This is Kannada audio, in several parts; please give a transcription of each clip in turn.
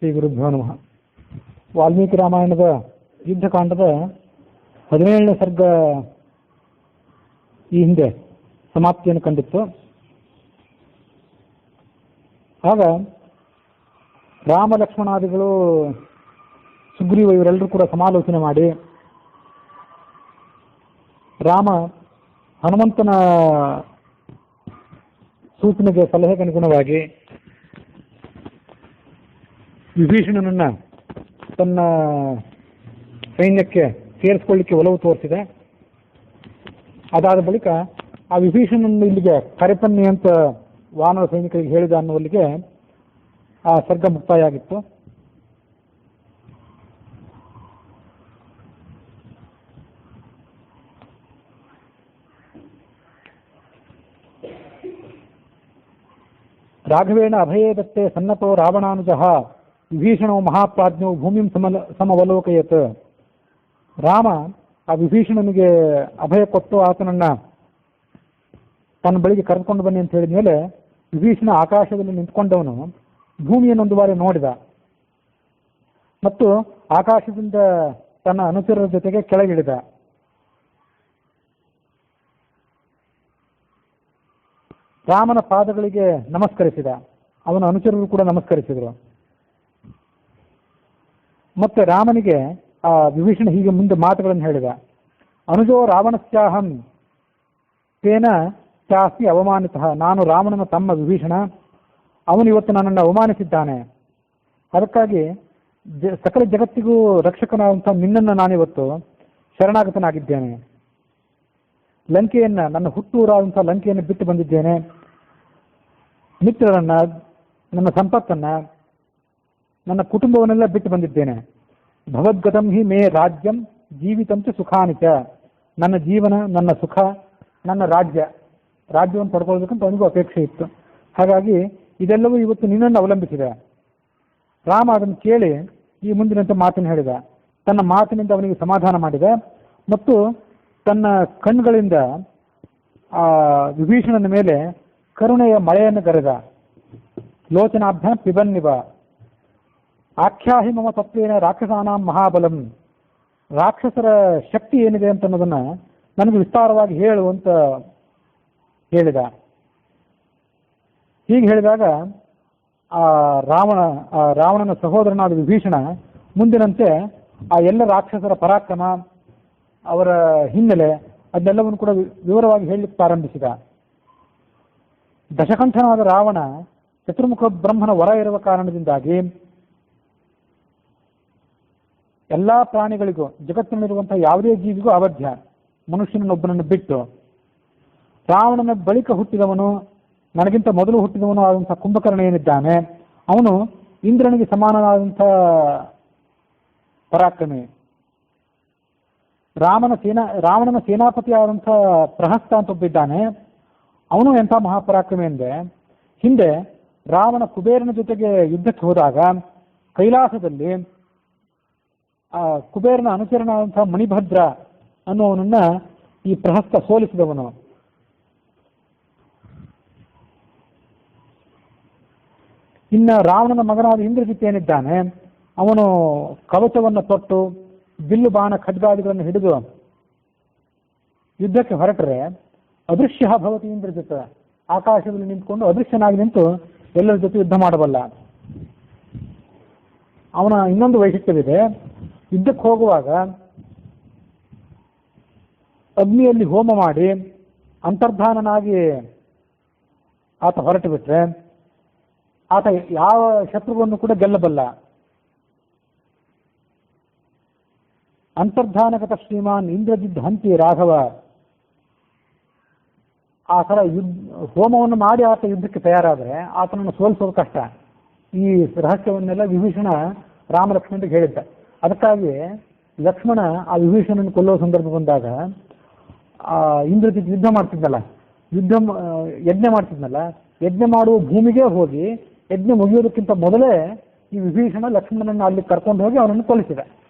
ಶ್ರೀ ಗುರುಭ್ಯೋ ನಮಃ. ವಾಲ್ಮೀಕಿ ರಾಮಾಯಣದ ಯುದ್ಧಕಾಂಡದ 17ನೇ ಸರ್ಗ ಈ ಹಿಂದೆ ಸಮಾಪ್ತಿಯನ್ನು ಕಂಡಿತ್ತು. ಆಗ ರಾಮ ಲಕ್ಷ್ಮಣಾದಿಗಳು, ಸುಗ್ರೀವ ಇವರೆಲ್ಲರೂ ಕೂಡ ಸಮಾಲೋಚನೆ ಮಾಡಿ ರಾಮ ಹನುಮಂತನ ಸೂಚನೆಗೆ ಸಲಹೆಗೆ ಅನುಗುಣವಾಗಿ ವಿಭೀಷಣನನ್ನ ತನ್ನ ಸೈನ್ಯಕ್ಕೆ ಸೇರಿಸ್ಕೊಳ್ಳಿಕ್ಕೆ ಒಲವು ತೋರಿಸಿದೆ. ಅದಾದ ಬಳಿಕ ಆ ವಿಭೀಷಣನನ್ನು ಇಲ್ಲಿಗೆ ಕರೆತನ್ನಿ ಅಂತ ವಾನರ ಸೈನಿಕರಿಗೆ ಹೇಳಿದ ಅನ್ನುವಲ್ಲಿಗೆ ಆ ಸರ್ಗ ಮುಕ್ತಾಯ ಆಗಿತ್ತು. ರಾಘವೇಣ ಅಭಯೇ ದತ್ತೆ ಸನ್ನತೋ ರಾವಣಾನುಜಃ ವಿಭೀಷಣೋ ಮಹಾಪ್ರಾಜ್ಞೋ ಭೂಮಿಂ ಸಮವಲೋಕಯತ್. ರಾಮ ಆ ವಿಭೀಷಣನಿಗೆ ಅಭಯ ಕೊಟ್ಟು ಆತನನ್ನ ತನ್ನ ಬಳಿಗೆ ಕರೆದುಕೊಂಡು ಬನ್ನಿ ಅಂತ ಹೇಳಿದ ಮೇಲೆ ವಿಭೀಷಣ ಆಕಾಶದಲ್ಲಿ ನಿಂತ್ಕೊಂಡವನು ಭೂಮಿಯನ್ನೊಂದು ಬಾರಿ ನೋಡಿದ ಮತ್ತು ಆಕಾಶದಿಂದ ತನ್ನ ಅನುಚರರ ಜೊತೆಗೆ ಕೆಳಗಿಳಿದ. ರಾಮನ ಪಾದಗಳಿಗೆ ನಮಸ್ಕರಿಸಿದ. ಅವನ ಅನುಚರರು ಕೂಡ ನಮಸ್ಕರಿಸಿದರು. ಮತ್ತೆ ರಾಮನಿಗೆ ಆ ವಿಭೀಷಣ ಹೀಗೆ ಮುಂದೆ ಮಾತುಗಳನ್ನು ಹೇಳಿದ. ಅನುಜೋ ರಾವಣಸ್ಯಾಹಂ ತೇನ ಚಾಸ್ತಿ ಅವಮಾನಿತಃ. ನಾನು ರಾವಣನ ತಮ್ಮ ವಿಭೀಷಣ, ಅವನು ಇವತ್ತು ನನ್ನನ್ನು ಅವಮಾನಿಸಿದ್ದಾನೆ. ಅದಕ್ಕಾಗಿ ಸಕಲ ಜಗತ್ತಿಗೂ ರಕ್ಷಕನಾದಂಥ ನಿನ್ನನ್ನು ನಾನಿವತ್ತು ಶರಣಾಗತನಾಗಿದ್ದೇನೆ. ಲಂಕೆಯನ್ನ, ನನ್ನ ಹುಟ್ಟೂರಾದಂಥ ಲಂಕೆಯನ್ನು ಬಿಟ್ಟು ಬಂದಿದ್ದೇನೆ. ಮಿತ್ರರನ್ನ, ನನ್ನ ಸಂಪತ್ತನ್ನ, ನನ್ನ ಕುಟುಂಬವನ್ನೆಲ್ಲ ಬಿಟ್ಟು ಬಂದಿದ್ದೇನೆ. ಭವದ್ಗತಂ ಹಿ ಮೇ ರಾಜ್ಯಂ ಜೀವಿತಂಚ ಸುಖಾನಿಚ. ನನ್ನ ಜೀವನ, ನನ್ನ ಸುಖ, ನನ್ನ ರಾಜ್ಯವನ್ನು ಪಡ್ಕೊಳ್ಬೇಕಂತ ಅವನಿಗೂ ಅಪೇಕ್ಷೆ ಇತ್ತು. ಹಾಗಾಗಿ ಇದೆಲ್ಲವೂ ಇವತ್ತು ನಿನ್ನನ್ನು ಅವಲಂಬಿಸಿದೆ. ರಾಮ ಅದನ್ನು ಕೇಳಿ ಈ ಮುಂದಿನಂತೆ ಮಾತನ್ನು ಹೇಳಿದ. ತನ್ನ ಮಾತಿನಿಂದ ಅವನಿಗೆ ಸಮಾಧಾನ ಮಾಡಿದ ಮತ್ತು ತನ್ನ ಕಣ್ಣುಗಳಿಂದ ಆ ವಿಭೀಷಣನ ಮೇಲೆ ಕರುಣೆಯ ಮಳೆಯನ್ನು ಗರೆದ. ಲೋಚನಾಭ್ಯಾಂ ಪಿಬನ್ನಿವ ಆಖ್ಯಾಹಿ ಮಮ ತತ್ವೇನ ರಾಕ್ಷಸಾನಾಂ ಮಹಾಬಲಂ. ರಾಕ್ಷಸರ ಶಕ್ತಿ ಏನಿದೆ ಅಂತ ಅನ್ನೋದನ್ನ ನನಗೆ ವಿಸ್ತಾರವಾಗಿ ಹೇಳು ಅಂತ ಹೇಳಿದ. ಹೀಗೆ ಹೇಳಿದಾಗ ರಾವಣನ ಸಹೋದರನಾದ ವಿಭೀಷಣ ಮುಂದಿನಂತೆ ಆ ಎಲ್ಲ ರಾಕ್ಷಸರ ಪರಾಕ್ರಮ, ಅವರ ಹಿನ್ನೆಲೆ ಅದೆಲ್ಲವನ್ನು ಕೂಡ ವಿವರವಾಗಿ ಹೇಳಲಿಕ್ಕೆ ಪ್ರಾರಂಭಿಸಿದ. ದಶಕಂಠನಾದ ರಾವಣ ಚತುರ್ಮುಖ ಬ್ರಹ್ಮನ ವರ ಇರುವ ಕಾರಣದಿಂದಾಗಿ ಎಲ್ಲಾ ಪ್ರಾಣಿಗಳಿಗೂ, ಜಗತ್ತಿನಲ್ಲಿರುವಂತಹ ಯಾವುದೇ ಜೀವಿಗೂ ಅವಧ್ಯ, ಮನುಷ್ಯನನ್ನೊಬ್ಬನನ್ನು ಬಿಟ್ಟು. ರಾವಣನ ಬಳಿಕ ಹುಟ್ಟಿದವನು, ನನಗಿಂತ ಮೊದಲು ಹುಟ್ಟಿದವನು ಆದಂತಹ ಕುಂಭಕರ್ಣ ಏನಿದ್ದಾನೆ, ಅವನು ಇಂದ್ರನಿಗೆ ಸಮಾನನಾದಂಥ ಪರಾಕ್ರಮಿ. ರಾವಣನ ಸೇನಾಪತಿ ಆದಂಥ ಪ್ರಹಸ್ತ ಅಂತ ಒಬ್ಬಿದ್ದಾನೆ, ಅವನು ಎಂಥ ಮಹಾಪರಾಕ್ರಮಿ ಎಂದರೆ, ಹಿಂದೆ ರಾವಣ ಕುಬೇರನ ಜೊತೆಗೆ ಯುದ್ಧಕ್ಕೆ ಹೋದಾಗ ಕೈಲಾಸದಲ್ಲಿ ಕುಬೇರನ ಅನುಚರನಾದಂತಹ ಮಣಿಭದ್ರ ಅನ್ನುವನನ್ನ ಈ ಪ್ರಹಸ್ತ ಸೋಲಿಸಿದವನು. ಇನ್ನ ರಾವಣನ ಮಗನಾದ ಇಂದ್ರಜಿತ್ ಏನಿದ್ದಾನೆ, ಅವನು ಕವಚವನ್ನು ತೊಟ್ಟು ಬಿಲ್ಲು ಬಾಣ ಖಡ್ಗಾದಿಗಳನ್ನು ಹಿಡಿದು ಯುದ್ಧಕ್ಕೆ ಹೊರಟರೆ ಅದೃಶ್ಯ ಭವತಿ ಇಂದ್ರಜಿತ್. ಆಕಾಶದಲ್ಲಿ ನಿಂತ್ಕೊಂಡು ಅದೃಶ್ಯನಾಗಿ ನಿಂತು ಎಲ್ಲರ ಜೊತೆ ಯುದ್ಧ ಮಾಡಬಲ್ಲ. ಅವನ ಇನ್ನೊಂದು ವೈಶಿಷ್ಟ್ಯವಿದೆ. ಯುದ್ಧಕ್ಕೆ ಹೋಗುವಾಗ ಅಗ್ನಿಯಲ್ಲಿ ಹೋಮ ಮಾಡಿ ಅಂತರ್ಧಾನನಾಗಿ ಆತ ಹೊರಟು ಬಿಟ್ರೆ ಆತ ಯಾವ ಶತ್ರುವನ್ನು ಕೂಡ ಗೆಲ್ಲಬಲ್ಲ. ಅಂತರ್ಧಾನಗತ ಶ್ರೀಮಾನ್ ಇಂದ್ರಜಿತ್ ಹಂತಿ ರಾಘವ. ಆ ಥರ ಹೋಮವನ್ನು ಮಾಡಿ ಆತ ಯುದ್ಧಕ್ಕೆ ತಯಾರಾದರೆ ಆತನನ್ನು ಸೋಲಿಸೋದು ಕಷ್ಟ. ಈ ರಹಸ್ಯವನ್ನೆಲ್ಲ ವಿಭೀಷಣ ರಾಮ ಲಕ್ಷ್ಮಣರಿಗೆ ಹೇಳಿದ್ದ. ಅದಕ್ಕಾಗಿ ಲಕ್ಷ್ಮಣ ಆ ವಿಭೀಷಣನ ಕೊಲ್ಲುವ ಸಂದರ್ಭ ಬಂದಾಗ ಇಂದ್ರಜಿತ್ ಯಜ್ಞ ಮಾಡ್ತಿದ್ನಲ್ಲ, ಯಜ್ಞ ಮಾಡುವ ಭೂಮಿಗೆ ಹೋಗಿ ಯಜ್ಞ ಮುಗಿಯೋದಕ್ಕಿಂತ ಮೊದಲೇ ಈ ವಿಭೀಷಣ ಲಕ್ಷ್ಮಣನನ್ನು ಅಲ್ಲಿ ಕರ್ಕೊಂಡು ಹೋಗಿ ಅವನನ್ನು ಕೊಲ್ಲಿಸಿದ.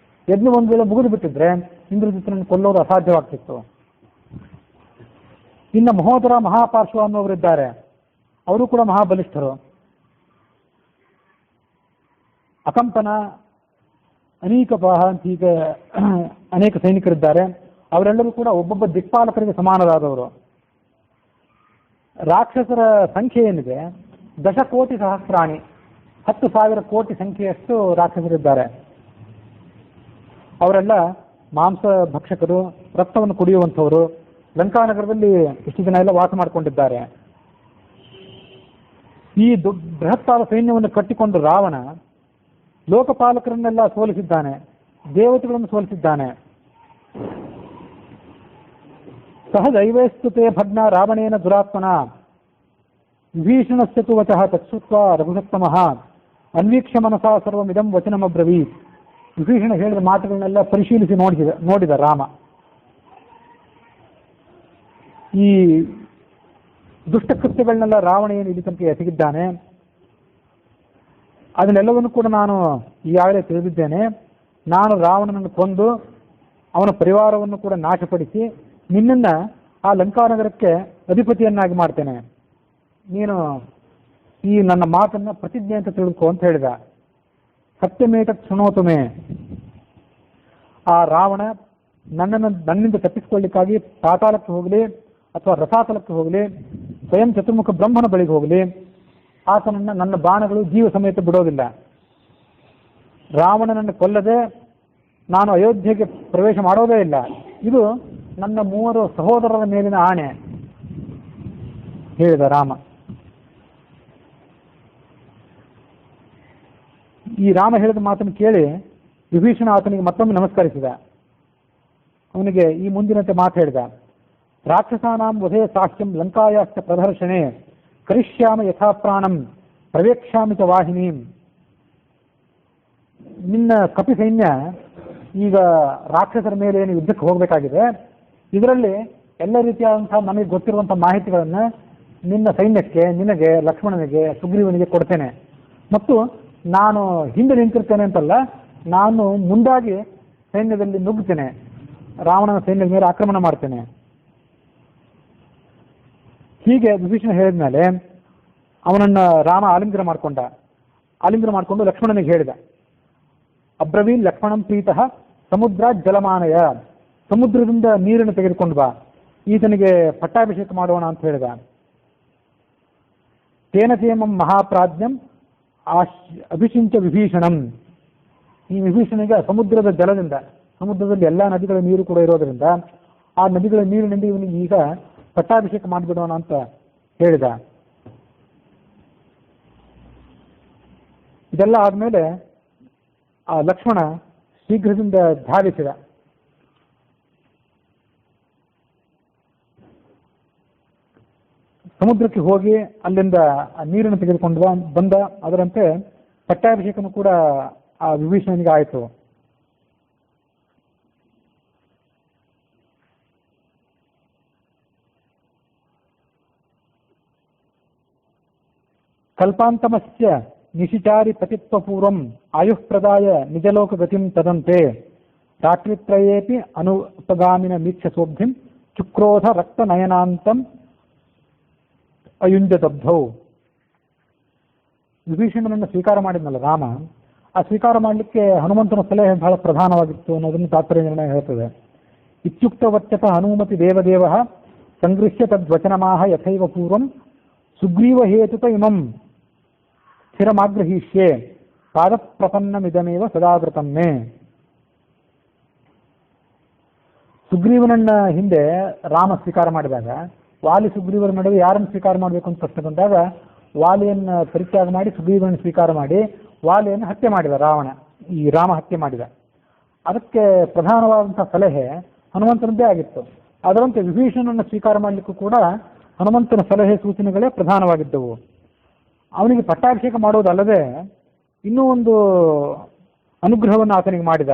ಯಜ್ಞ ಒಂದು ವೇಳೆ ಮುಗಿದು ಬಿಟ್ಟಿದ್ರೆ ಇಂದ್ರಜಿತ್ನನ್ನು ಕೊಲ್ಲೋದು ಅಸಾಧ್ಯವಾಗ್ತಿತ್ತು. ಇನ್ನು ಮಹೋದರ ಮಹಾಪಾರ್ಶ್ವ ಅನ್ನೋವರಿದ್ದಾರೆ, ಅವರು ಕೂಡ ಮಹಾಬಲಿಷ್ಠರು. ಅಕಂಪನ, ಅನೀಕಪಾಹ ಅಂತ ಹೀಗೆ ಅನೇಕ ಸೈನಿಕರಿದ್ದಾರೆ. ಅವರೆಲ್ಲರೂ ಕೂಡ ಒಬ್ಬೊಬ್ಬ ದಿಕ್ಪಾಲಕರಿಗೆ ಸಮಾನರಾದವರು. ರಾಕ್ಷಸರ ಸಂಖ್ಯೆ ಏನಿದೆ, ದಶಕೋಟಿ ಸಹಸ್ರಾಣಿ, 10,000 ಕೋಟಿ ಸಂಖ್ಯೆಯಷ್ಟು ರಾಕ್ಷಸರಿದ್ದಾರೆ. ಅವರೆಲ್ಲ ಮಾಂಸ ಭಕ್ಷಕರು, ರಕ್ತವನ್ನು ಕುಡಿಯುವಂಥವರು. ಲಂಕಾನಗರದಲ್ಲಿ ಇಷ್ಟು ದಿನ ಎಲ್ಲ ವಾಸ ಮಾಡಿಕೊಂಡಿದ್ದಾರೆ. ಈ ಬೃಹತ್ತಾದ ಸೈನ್ಯವನ್ನು ಕಟ್ಟಿಕೊಂಡು ರಾವಣ ಲೋಕಪಾಲಕರನ್ನೆಲ್ಲ ಸೋಲಿಸಿದ್ದಾನೆ, ದೇವತೆಗಳನ್ನು ಸೋಲಿಸಿದ್ದಾನೆ. ಸಹದೈವಸ್ತುತೆ ಭಗ್ನ ರಾವಣೇನ ದುರಾತ್ಮನ ವಿಭೀಷಣಸ್ಯ ತು ವಚಃ ತತ್ಸುತ್ವ ರಘುಸತ್ತಮಃ ಅನ್ವೀಕ್ಷ್ಯ ಮನಸಾ ಸರ್ವಮಿದಂ ವಚನಮಬ್ರವೀತ್. ವಿಭೀಷಣ ಹೇಳಿದ ಮಾತುಗಳನ್ನೆಲ್ಲ ಪರಿಶೀಲಿಸಿ ನೋಡಿದ ರಾಮ. ಈ ದುಷ್ಟಕೃತ್ಯಗಳನ್ನೆಲ್ಲ ರಾವಣ ಏನು ಇಲ್ಲಿ ತನಕ ಎಸಗಿದ್ದಾನೆ, ಅದನ್ನೆಲ್ಲವನ್ನು ಕೂಡ ನಾನು ಈಗಾಗಲೇ ತಿಳಿದಿದ್ದೇನೆ. ನಾನು ರಾವಣನನ್ನು ಕೊಂದು ಅವನ ಪರಿವಾರವನ್ನು ಕೂಡ ನಾಶಪಡಿಸಿ ನಿನ್ನನ್ನ ಆ ಲಂಕಾನಗರಕ್ಕೆ ಅಧಿಪತಿಯನ್ನಾಗಿ ಮಾಡ್ತೇನೆ. ನೀನು ಈ ನನ್ನ ಮಾತನ್ನ ಪ್ರತಿಜ್ಞೆ ಅಂತ ತಿಳ್ಕೊ ಅಂತ ಹೇಳಿದ. ಸತ್ಯಮೇತತ್ ಶೃಣೋತುಮೆ. ಆ ರಾವಣ ನನ್ನಿಂದ ತಪ್ಪಿಸಿಕೊಳ್ಳಿಕ್ಕಾಗಿ ಪಾತಾಳಕ್ಕೆ ಹೋಗಲಿ ಅಥವಾ ರಸಾತಲಕ್ಕೆ ಹೋಗಲಿ, ಸ್ವಯಂ ಚತುರ್ಮುಖ ಬ್ರಹ್ಮನ ಬಳಿಗೆ ಹೋಗಲಿ, ಆತನನ್ನ ನನ್ನ ಬಾಣಗಳು ಜೀವ ಸಮೇತ ಬಿಡೋದಿಲ್ಲ. ರಾವಣನನ್ನು ಕೊಲ್ಲದೆ ನಾನು ಅಯೋಧ್ಯೆಗೆ ಪ್ರವೇಶ ಮಾಡೋದೇ ಇಲ್ಲ. ಇದು ನನ್ನ 3 ಸಹೋದರರ ಮೇಲಿನ ಆಣೆ ಹೇಳಿದ ರಾಮ. ಈ ರಾಮ ಹೇಳಿದ ಮಾತನ್ನು ಕೇಳಿ ವಿಭೀಷಣ ಆತನಿಗೆ ಮತ್ತೊಮ್ಮೆ ನಮಸ್ಕರಿಸಿದ. ಅವನಿಗೆ ಈ ಮುಂದಿನಂತೆ ಮಾತು ಹೇಳಿದ. ರಾಕ್ಷಸಾನಾಂ ವಧೇ ಸಾಕ್ಷ್ಯಂ ಲಂಕಾಯಾಶ್ಚ ಪ್ರದರ್ಶನೆ ಕರಿಷ್ಯಾಮ ಯಥಾ ಪ್ರಾಣಂ ಪ್ರವೇಕ್ಷ್ಯಾಮಿ ಚ ವಾಹಿನೀಂ. ನಿನ್ನ ಕಪಿ ಸೈನ್ಯ ಈಗ ರಾಕ್ಷಸರ ಮೇಲೆ ಏನು ಯುದ್ಧಕ್ಕೆ ಹೋಗಬೇಕಾಗಿದೆ. ಇದರಲ್ಲಿ ಎಲ್ಲ ರೀತಿಯಾದಂತಹ ನಮಗೆ ಗೊತ್ತಿರುವಂತಹ ಮಾಹಿತಿಗಳನ್ನು ನಿನ್ನ ಸೈನ್ಯಕ್ಕೆ, ನಿನಗೆ, ಲಕ್ಷ್ಮಣನಿಗೆ, ಸುಗ್ರೀವನಿಗೆ ಕೊಡ್ತೇನೆ. ಮತ್ತು ನಾನು ಹಿಂದೆ ನಿಂತಿರ್ತೇನೆ ಅಂತಲ್ಲ, ನಾನು ಮುಂದಾಗಿ ಸೈನ್ಯದಲ್ಲಿ ನುಗ್ಗುತ್ತೇನೆ, ರಾವಣನ ಸೈನ್ಯದ ಮೇಲೆ ಆಕ್ರಮಣ ಮಾಡ್ತೇನೆ. ಹೀಗೆ ವಿಭೀಷಣ ಹೇಳಿದ್ಮೇಲೆ ಅವನನ್ನ ರಾಮ ಆಲಿಂಗನ ಮಾಡಿಕೊಂಡು ಲಕ್ಷ್ಮಣನಿಗೆ ಹೇಳಿದ. ಅಬ್ರವೀನ್ ಲಕ್ಷ್ಮಣಂ ಪ್ರೀತಃ ಸಮುದ್ರ ಜಲಮಾನಯ. ಸಮುದ್ರದಿಂದ ನೀರನ್ನು ತೆಗೆದುಕೊಂಡು ಬಾ, ಈತನಿಗೆ ಪಟ್ಟಾಭಿಷೇಕ ಮಾಡೋಣ ಅಂತ ಹೇಳಿದ. ತೇನ ಚೇಮಂ ಮಹಾಪ್ರಾಜ್ಞಂ ಅಭಿಷಿಂಚ ವಿಭೀಷಣಂ. ಈ ವಿಭೀಷಣಿಗೆ ಸಮುದ್ರದ ಜಲದಿಂದ, ಸಮುದ್ರದಲ್ಲಿ ಎಲ್ಲ ನದಿಗಳ ನೀರು ಕೂಡ ಇರೋದರಿಂದ ಆ ನದಿಗಳ ನೀರಿನಿಂದ ಇವನಿಗೆ ಈಗ ಪಟ್ಟಾಭಿಷೇಕ ಮಾಡಿಬಿಡೋಣ ಅಂತ ಹೇಳಿದ. ಇದೆಲ್ಲ ಆದ್ಮೇಲೆ ಆ ಲಕ್ಷ್ಮಣ ಶೀಘ್ರದಿಂದ ಧಾವಿಸಿದ. ಸಮುದ್ರಕ್ಕೆ ಹೋಗಿ ಅಲ್ಲಿಂದ ನೀರನ್ನು ತೆಗೆದುಕೊಂಡು ಬಂದ. ಅದರಂತೆ ಪಟ್ಟಾಭಿಷೇಕನು ಕೂಡ ಆ ವಿಭೀಷಣನಿಗೆ ಆಯಿತು. ಕಲ್ಪಾಂತಮಸ್ಯ ನಿಶಿಚಾರಿ ಪತಿತ್ವಪೂರ್ವಂ ಆಯುಃ ಪ್ರದಾಯ ನಿಜಲೋಕ ಗತಿಂ ತದಂತೆ ರಾತ್ರಿತ್ರಯೇಪಿ ಅನುಪಗಾಮಿನ ಮೀಕ್ಷ ಸೋಬ್ಧಿಂ ಚುಕ್ರೋಧ ರಕ್ತ ನಯನಾಂತಂ ಅಯುಂಜತಬ್ಧೌ. ವಿಭೀಷಣನನ್ನು ಸ್ವೀಕಾರ ಮಾಡಿದ್ನಲ್ಲ ರಾಮ, ಆ ಸ್ವೀಕಾರ ಮಾಡಲಿಕ್ಕೆ ಹನುಮಂತನ ಸಲಹೆ ಬಹಳ ಪ್ರಧಾನವಾಗಿತ್ತು ಅನ್ನೋದನ್ನು ತಾತ್ಪರ್ಯ ನಿರ್ಣಯ ಹೇಳ್ತದೆ. ಇತ್ಯುಕ್ತವತ್ಯತ ಹನುಮತಿ ದೇವದೇವ ಸಂಗೃಹ್ಯ ತದ್ವಚನಮಾಹ ಯಥೈವ ಪೂರ್ವಂ ಸುಗ್ರೀವ ಹೇತುತ ಇಮಂ ಸ್ಥಿರಮಾಗ್ರಹೀಷ್ಯೆ ಪಾದಪ್ರಪನ್ನಮಿದಮೇವ ಸದಾವೃತಮ್ಮೆ. ಸುಗ್ರೀವನನ್ನ ಹಿಂದೆ ರಾಮ ಸ್ವೀಕಾರ ಮಾಡಿದಾಗ ವಾಲಿ ಸುಗ್ರೀವರ ನಡುವೆ ಯಾರನ್ನು ಸ್ವೀಕಾರ ಮಾಡಬೇಕು ಅಂತ ಪ್ರಶ್ನೆ ಬಂದಾಗ ವಾಲಿಯನ್ನು ಪರಿತ್ಯಾಗ ಮಾಡಿ ಸುಗ್ರೀವನನ್ನು ಸ್ವೀಕಾರ ಮಾಡಿ ವಾಲಿಯನ್ನು ಹತ್ಯೆ ಮಾಡಿದ ರಾವಣ. ಈ ರಾಮ ಹತ್ಯೆ ಮಾಡಿದ. ಅದಕ್ಕೆ ಪ್ರಧಾನವಾದಂತಹ ಸಲಹೆ ಹನುಮಂತನದ್ದೇ ಆಗಿತ್ತು. ಅದರಂತೆ ವಿಭೀಷಣನನ್ನು ಸ್ವೀಕಾರ ಮಾಡಲಿಕ್ಕೂ ಕೂಡ ಹನುಮಂತನ ಸಲಹೆ ಸೂಚನೆಗಳೇ ಪ್ರಧಾನವಾಗಿದ್ದವು. ಅವನಿಗೆ ಪಟ್ಟಾಭಿಷೇಕ ಮಾಡೋದಲ್ಲದೆ ಇನ್ನೂ ಒಂದು ಅನುಗ್ರಹವನ್ನು ಆತನಿಗೆ ಮಾಡಿದ.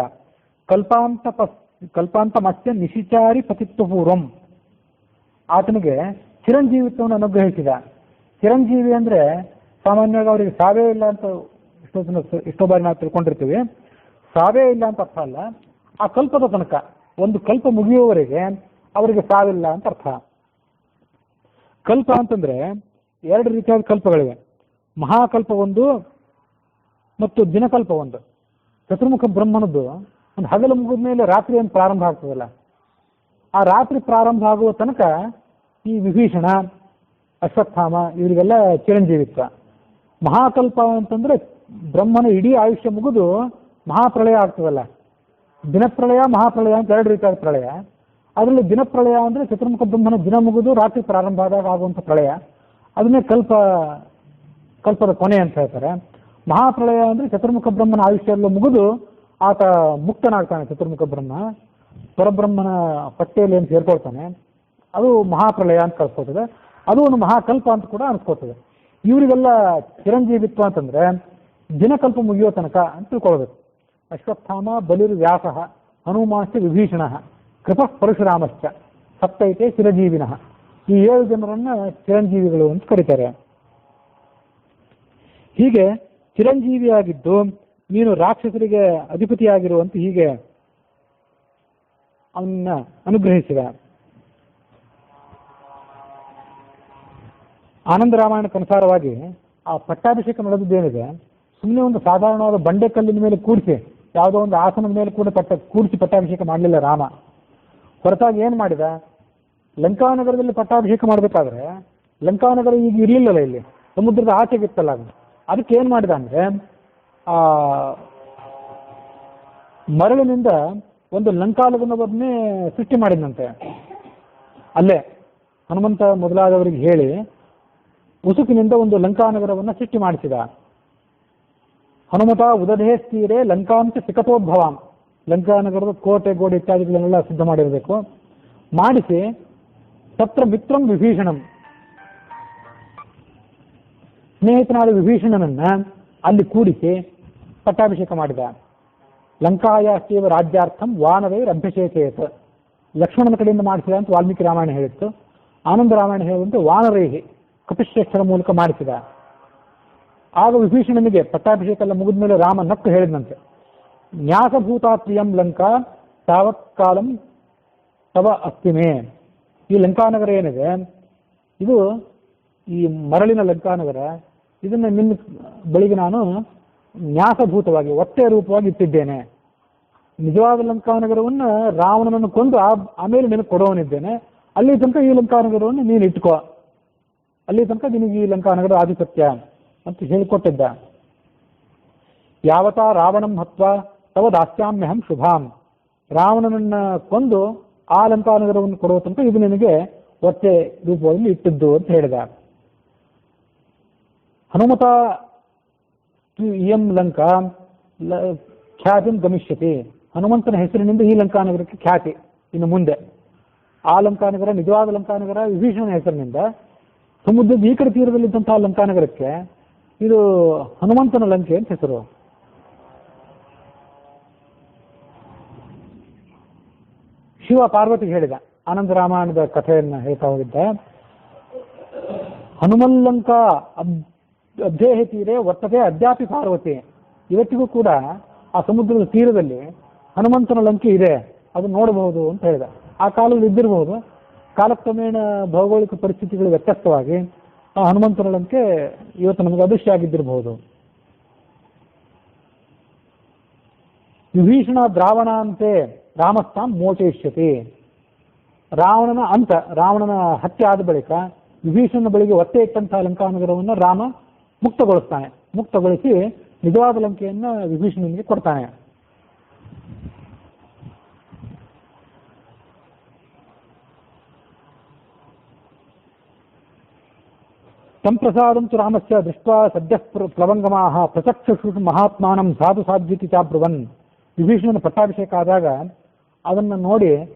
ಕಲ್ಪಾಂತಮಸ್ಯ ನಿಶಿಚಾರಿ ಪತಿತ್ವಪೂರ್ವಂ. ಆತನಿಗೆ ಚಿರಂಜೀವಿತ್ವವನ್ನು ಅನುಗ್ರಹಿಸಿದ. ಚಿರಂಜೀವಿ ಅಂದ್ರೆ ಸಾಮಾನ್ಯವಾಗಿ ಅವರಿಗೆ ಸಾವೇ ಇಲ್ಲ ಅಂತ ಎಷ್ಟೋ ಬಾರಿ ನಾವು ತಿಳ್ಕೊಂಡಿರ್ತೀವಿ. ಸಾವೇ ಇಲ್ಲ ಅಂತ ಅರ್ಥ ಅಲ್ಲ, ಆ ಕಲ್ಪದ ತನಕ, ಒಂದು ಕಲ್ಪ ಮುಗಿಯುವವರೆಗೆ ಅವರಿಗೆ ಸಾವಿಲ್ಲ ಅಂತ ಅರ್ಥ. ಕಲ್ಪ ಅಂತಂದ್ರೆ 2 ರೀತಿಯಾದ ಕಲ್ಪಗಳಿವೆ. ಮಹಾಕಲ್ಪ ಒಂದು, ಮತ್ತು ದಿನಕಲ್ಪ ಒಂದು. ಚತುರ್ಮುಖ ಬ್ರಹ್ಮನದ್ದು ಒಂದು ಹಗಲು ಮುಗಿದ ಮೇಲೆ ರಾತ್ರಿ ಒಂದು ಪ್ರಾರಂಭ ಆಗ್ತದಲ್ಲ, ಆ ರಾತ್ರಿ ಪ್ರಾರಂಭ ಆಗುವ ತನಕ ಈ ವಿಭೀಷಣ, ಅಶ್ವತ್ಥಾಮ ಇವರಿಗೆಲ್ಲ ಚಿರಂಜೀವಿತ್ವ. ಮಹಾಕಲ್ಪ ಅಂತಂದ್ರೆ ಬ್ರಹ್ಮನ ಇಡೀ ಆಯುಷ್ಯ ಮುಗಿದು ಮಹಾಪ್ರಳಯ ಆಗ್ತದಲ್ಲ, ದಿನಪ್ರಳಯ ಮಹಾಪ್ರಳಯ ಅಂತ ಎರಡು ರೀತಿಯಾದ ಪ್ರಳಯ. ಅದರಲ್ಲಿ ದಿನಪ್ರಳಯ ಅಂದರೆ ಚತುರ್ಮುಖ ಬ್ರಹ್ಮನ ದಿನ ಮುಗಿದು ರಾತ್ರಿ ಪ್ರಾರಂಭ ಆದಾಗ ಆಗುವಂಥ ಪ್ರಳಯ, ಅದನ್ನೇ ಕಲ್ಪದ ಕೊನೆ ಅಂತ ಹೇಳ್ತಾರೆ. ಮಹಾಪ್ರಳಯ ಅಂದರೆ ಚತುರ್ಮುಖ ಬ್ರಹ್ಮನ ಆಯುಷ್ಯ ಮುಗಿದು ಆತ ಮುಕ್ತನಾಗ್ತಾನೆ. ಚತುರ್ಮುಖ ಬ್ರಹ್ಮ ಪರಬ್ರಹ್ಮನ ಪಟ್ಟೆಯಲ್ಲಿ ಏನು ಸೇರ್ಕೊಳ್ತಾನೆ, ಅದು ಮಹಾಪ್ರಳಯ ಅಂತ ಕಳ್ಸ್ಕೊತದೆ. ಅದು ಒಂದು ಮಹಾಕಲ್ಪ ಅಂತ ಕೂಡ ಅನ್ಸ್ಕೊತದೆ. ಇವರಿಗೆಲ್ಲ ಚಿರಂಜೀವಿತ್ವ ಅಂತಂದ್ರೆ ದಿನಕಲ್ಪ ಮುಗಿಯೋ ತನಕ ಅಂತ ತಿಳ್ಕೊಳ್ಬೇಕು. ಅಶ್ವತ್ಥಾಮ ಬಲಿರ್ ವ್ಯಾಸ ಹನುಮಾಂಶ್ಚ ವಿಭೀಷಣ ಕೃಪ ಪರಶುರಾಮಶ್ಚ ಸಪ್ತೈತೆ ಚಿರಜೀವಿನಃ. ಈ 7 ಜನರನ್ನ ಚಿರಂಜೀವಿಗಳು ಅಂತ ಕರೀತಾರೆ. ಹೀಗೆ ಚಿರಂಜೀವಿಯಾಗಿದ್ದು ನೀನು ರಾಕ್ಷಸರಿಗೆ ಅಧಿಪತಿಯಾಗಿರುವಂತ ಹೀಗೆ ಅವನ್ನ ಅನುಗ್ರಹಿಸಿದ. ಆನಂದ ರಾಮಾಯಣಕ್ಕನುಸಾರವಾಗಿ ಆ ಪಟ್ಟಾಭಿಷೇಕ ನಡೆದದ್ದೇನಿದೆ, ಸುಮ್ಮನೆ ಒಂದು ಸಾಧಾರಣವಾದ ಬಂಡೆ ಕಲ್ಲಿನ ಮೇಲೆ ಕೂಡಿಸಿ, ಯಾವುದೋ ಒಂದು ಆಸನದ ಮೇಲೆ ಕೂಡ ಕೂಡಿಸಿ ಪಟ್ಟಾಭಿಷೇಕ ಮಾಡಲಿಲ್ಲ ರಾಮ. ಹೊರತಾಗಿ ಏನು ಮಾಡಿದ, ಲಂಕಾನಗರದಲ್ಲಿ ಪಟ್ಟಾಭಿಷೇಕ ಮಾಡಬೇಕಾದ್ರೆ ಲಂಕಾನಗರ ಈಗ ಇರಲಿಲ್ಲಲ್ಲ, ಇಲ್ಲಿ ಸಮುದ್ರದ ಆಚೆಗಿತ್ತಲ್ಲ, ಅದಕ್ಕೆ ಏನು ಮಾಡಿದ ಅಂದರೆ ಆ ಮರಳಿನಿಂದ ಒಂದು ಲಂಕಾಲವನ್ನೇ ಸೃಷ್ಟಿ ಮಾಡಿದಂತೆ. ಅಲ್ಲೇ ಹನುಮಂತ ಮೊದಲಾದವರಿಗೆ ಹೇಳಿ ಉಸುಕಿನಿಂದ ಒಂದು ಲಂಕಾನಗರವನ್ನು ಸೃಷ್ಟಿ ಮಾಡಿಸಿದ. ಹನುಮತ ಉದಧೇ ಸ್ಥೀರೆ ಲಂಕಾಂಶ ಸಿಕತೋದ್ಭವಾಂ, ಲಂಕಾನಗರದ ಕೋಟೆ ಗೋಡೆ ಇತ್ಯಾದಿಗಳನ್ನೆಲ್ಲ ಸಿದ್ಧ ಮಾಡಿರಬೇಕು. ಮಾಡಿಸಿ ತತ್ರ ಮಿತ್ರಂ ವಿಭೀಷಣಂ, ಸ್ನೇಹಿತನಾದ ವಿಭೀಷಣನನ್ನ ಅಲ್ಲಿ ಕೂಡಿಸಿ ಪಟ್ಟಾಭಿಷೇಕ ಮಾಡಿದ. ಲಂಕಾಯಾಸ್ತೀವ ರಾಜ್ಯಾರ್ಥಂ ವಾನರೈರಭ್ಯಷೇಚೇತ್, ಲಕ್ಷ್ಮಣನ ಕಡೆಯಿಂದ ಮಾಡಿಸಿದ ಅಂತ ವಾಲ್ಮೀಕಿ ರಾಮಾಯಣ ಹೇಳಿತ್ತು. ಆನಂದ ರಾಮಾಯಣ ಹೇಳುವಂತೆ ವಾನರೈಹಿ ಕಪಿಶ್ರೇಷ್ಠರ ಮೂಲಕ ಮಾಡಿಸಿದ. ಆಗ ವಿಭೀಷಣನಿಗೆ ಪಟ್ಟಾಭಿಷೇಕ ಎಲ್ಲ ಮುಗಿದ ಮೇಲೆ ರಾಮ ನಕ್ಕು ಹೇಳಿದಂತೆ, ನ್ಯಾಸಭೂತಾತ್ರಿಯಂ ಲಂಕಾ ತಾವತ್ ಕಾಲಂ ತವ ಅಸ್ತಿಮೇ. ಈ ಲಂಕಾನಗರ ಏನಿದೆ ಇದು ಈ ಮರಳಿನ ಲಂಕಾನಗರ, ಇದನ್ನ ನಿನ್ನ ಬಳಿಗೆ ನಾನು ನ್ಯಾಸಭೂತವಾಗಿ ಒತ್ತೆ ರೂಪವಾಗಿ ಇಟ್ಟಿದ್ದೇನೆ. ನಿಜವಾದ ಲಂಕಾನಗರವನ್ನು ರಾವಣನನ್ನು ಕೊಂದು ಆಮೇಲೆ ನಿನಗೆ ಕೊಡೋನಿದ್ದೇನೆ. ಅಲ್ಲಿ ತನಕ ಈ ಲಂಕಾನಗರವನ್ನು ನೀನು ಇಟ್ಕೋ, ಅಲ್ಲಿ ತನಕ ನಿನಗೆ ಈ ಲಂಕಾನಗರ ಆಧಿಪತ್ಯ ಅಂತ ಹೇಳಿಕೊಟ್ಟಿದ್ದ. ಯಾವತಾ ರಾವಣಂ ಹತ್ವಾ ತವ ದಾಸ್ಯಾಮ್ಯಹಂ ಶುಭಾಂ, ರಾವಣನನ್ನ ಕೊಂದು ಆ ಲಂಕಾನಗರವನ್ನು ಕೊಡುವ ತನಕ ಇದು ನಿನಗೆ ಒತ್ತೆ ರೂಪದಲ್ಲಿ ಇಟ್ಟಿದ್ದು ಅಂತ ಹೇಳಿದ. ಹನುಮತ ಇಯಂ ಲಂಕಾ ಖ್ಯಾತಿಂ ಗಮಿಷ್ಯತಿ, ಹನುಮಂತನ ಹೆಸರಿನಿಂದ ಈ ಲಂಕಾನಗರಕ್ಕೆ ಖ್ಯಾತಿ ಇನ್ನು ಮುಂದೆ. ಆ ಲಂಕಾನಗರ ನಿಜವಾದ ಲಂಕಾನಗರ ವಿಭೀಷಣನ ಹೆಸರಿನಿಂದ, ಸಮುದ್ರದ ಈ ಕಡೆ ತೀರದಲ್ಲಿದ್ದಂತಹ ಲಂಕಾನಗರಕ್ಕೆ ಇದು ಹನುಮಂತನ ಲಂಕೆ ಅಂತ ಹೆಸರು. ಶಿವ ಪಾರ್ವತಿಗೆ ಹೇಳಿದ, ಆನಂದ ರಾಮಾಯಣದ ಕಥೆಯನ್ನು ಹೇಳ್ತಾ ಹೋಗಿದ್ದ. ಹನುಮಲ್ಲಂಕಾ ಅಬ್ಧೇಹಿ ತೀರೆ ವರ್ತತೆ ಅದ್ಯಾಪಿ ಪಾರ್ವತಿ, ಇವತ್ತಿಗೂ ಕೂಡ ಆ ಸಮುದ್ರದ ತೀರದಲ್ಲಿ ಹನುಮಂತನ ಲಂಕೆ ಇದೆ, ಅದು ನೋಡಬಹುದು ಅಂತ ಹೇಳಿದ. ಆ ಕಾಲದಲ್ಲಿ ಇದ್ದಿರಬಹುದು, ಕಾಲಕ್ರಮೇಣ ಭೌಗೋಳಿಕ ಪರಿಸ್ಥಿತಿಗಳು ವ್ಯತ್ಯಸ್ತವಾಗಿ ಆ ಹನುಮಂತನ ಲಂಕೆ ಇವತ್ತು ನಮಗೆ ಅದೃಶ್ಯ ಆಗಿದ್ದಿರಬಹುದು. ವಿಭೀಷಣ ದ್ರಾವಣಾಂತೆ ರಾಮಸ್ಥಾಂ ಮೋಚಯಿಷ್ಯತಿ, ರಾವಣನ ಅಂತ, ರಾವಣನ ಹತ್ಯೆ ಆದ ಬಳಿಕ ವಿಭೀಷಣನ ಬಳಿಗೆ ಒತ್ತೆ ಇಟ್ಟಂತಹ ಲಂಕಾನಗರವನ್ನು ರಾಮ ಮುಕ್ತಗೊಳಿಸ್ತಾನೆ. ಮುಕ್ತಗೊಳಿಸಿ ನಿಜವಾದ ಲಂಕೆಯನ್ನು ವಿಭೀಷಣನಿಗೆ ಕೊಡ್ತಾನೆ. ಸಂಪ್ರಸಾದಂತು ರಾಮಸ್ಯ ದೃಷ್ಟ್ವಾ ಸದ್ಯ ಪ್ಲವಂಗಮಾಹ ಪ್ರಚಕ್ಷುಷು ಮಹಾತ್ಮಾನಂ ಸಾಧು ಸಾಧ್ವಿತಿ ಚಾಬ್ರುವನ್. ವಿಭೀಷಣನ ಪಟ್ಟಾಭಿಷೇಕ ಆದಾಗ ಅದನ್ನು ನೋಡಿ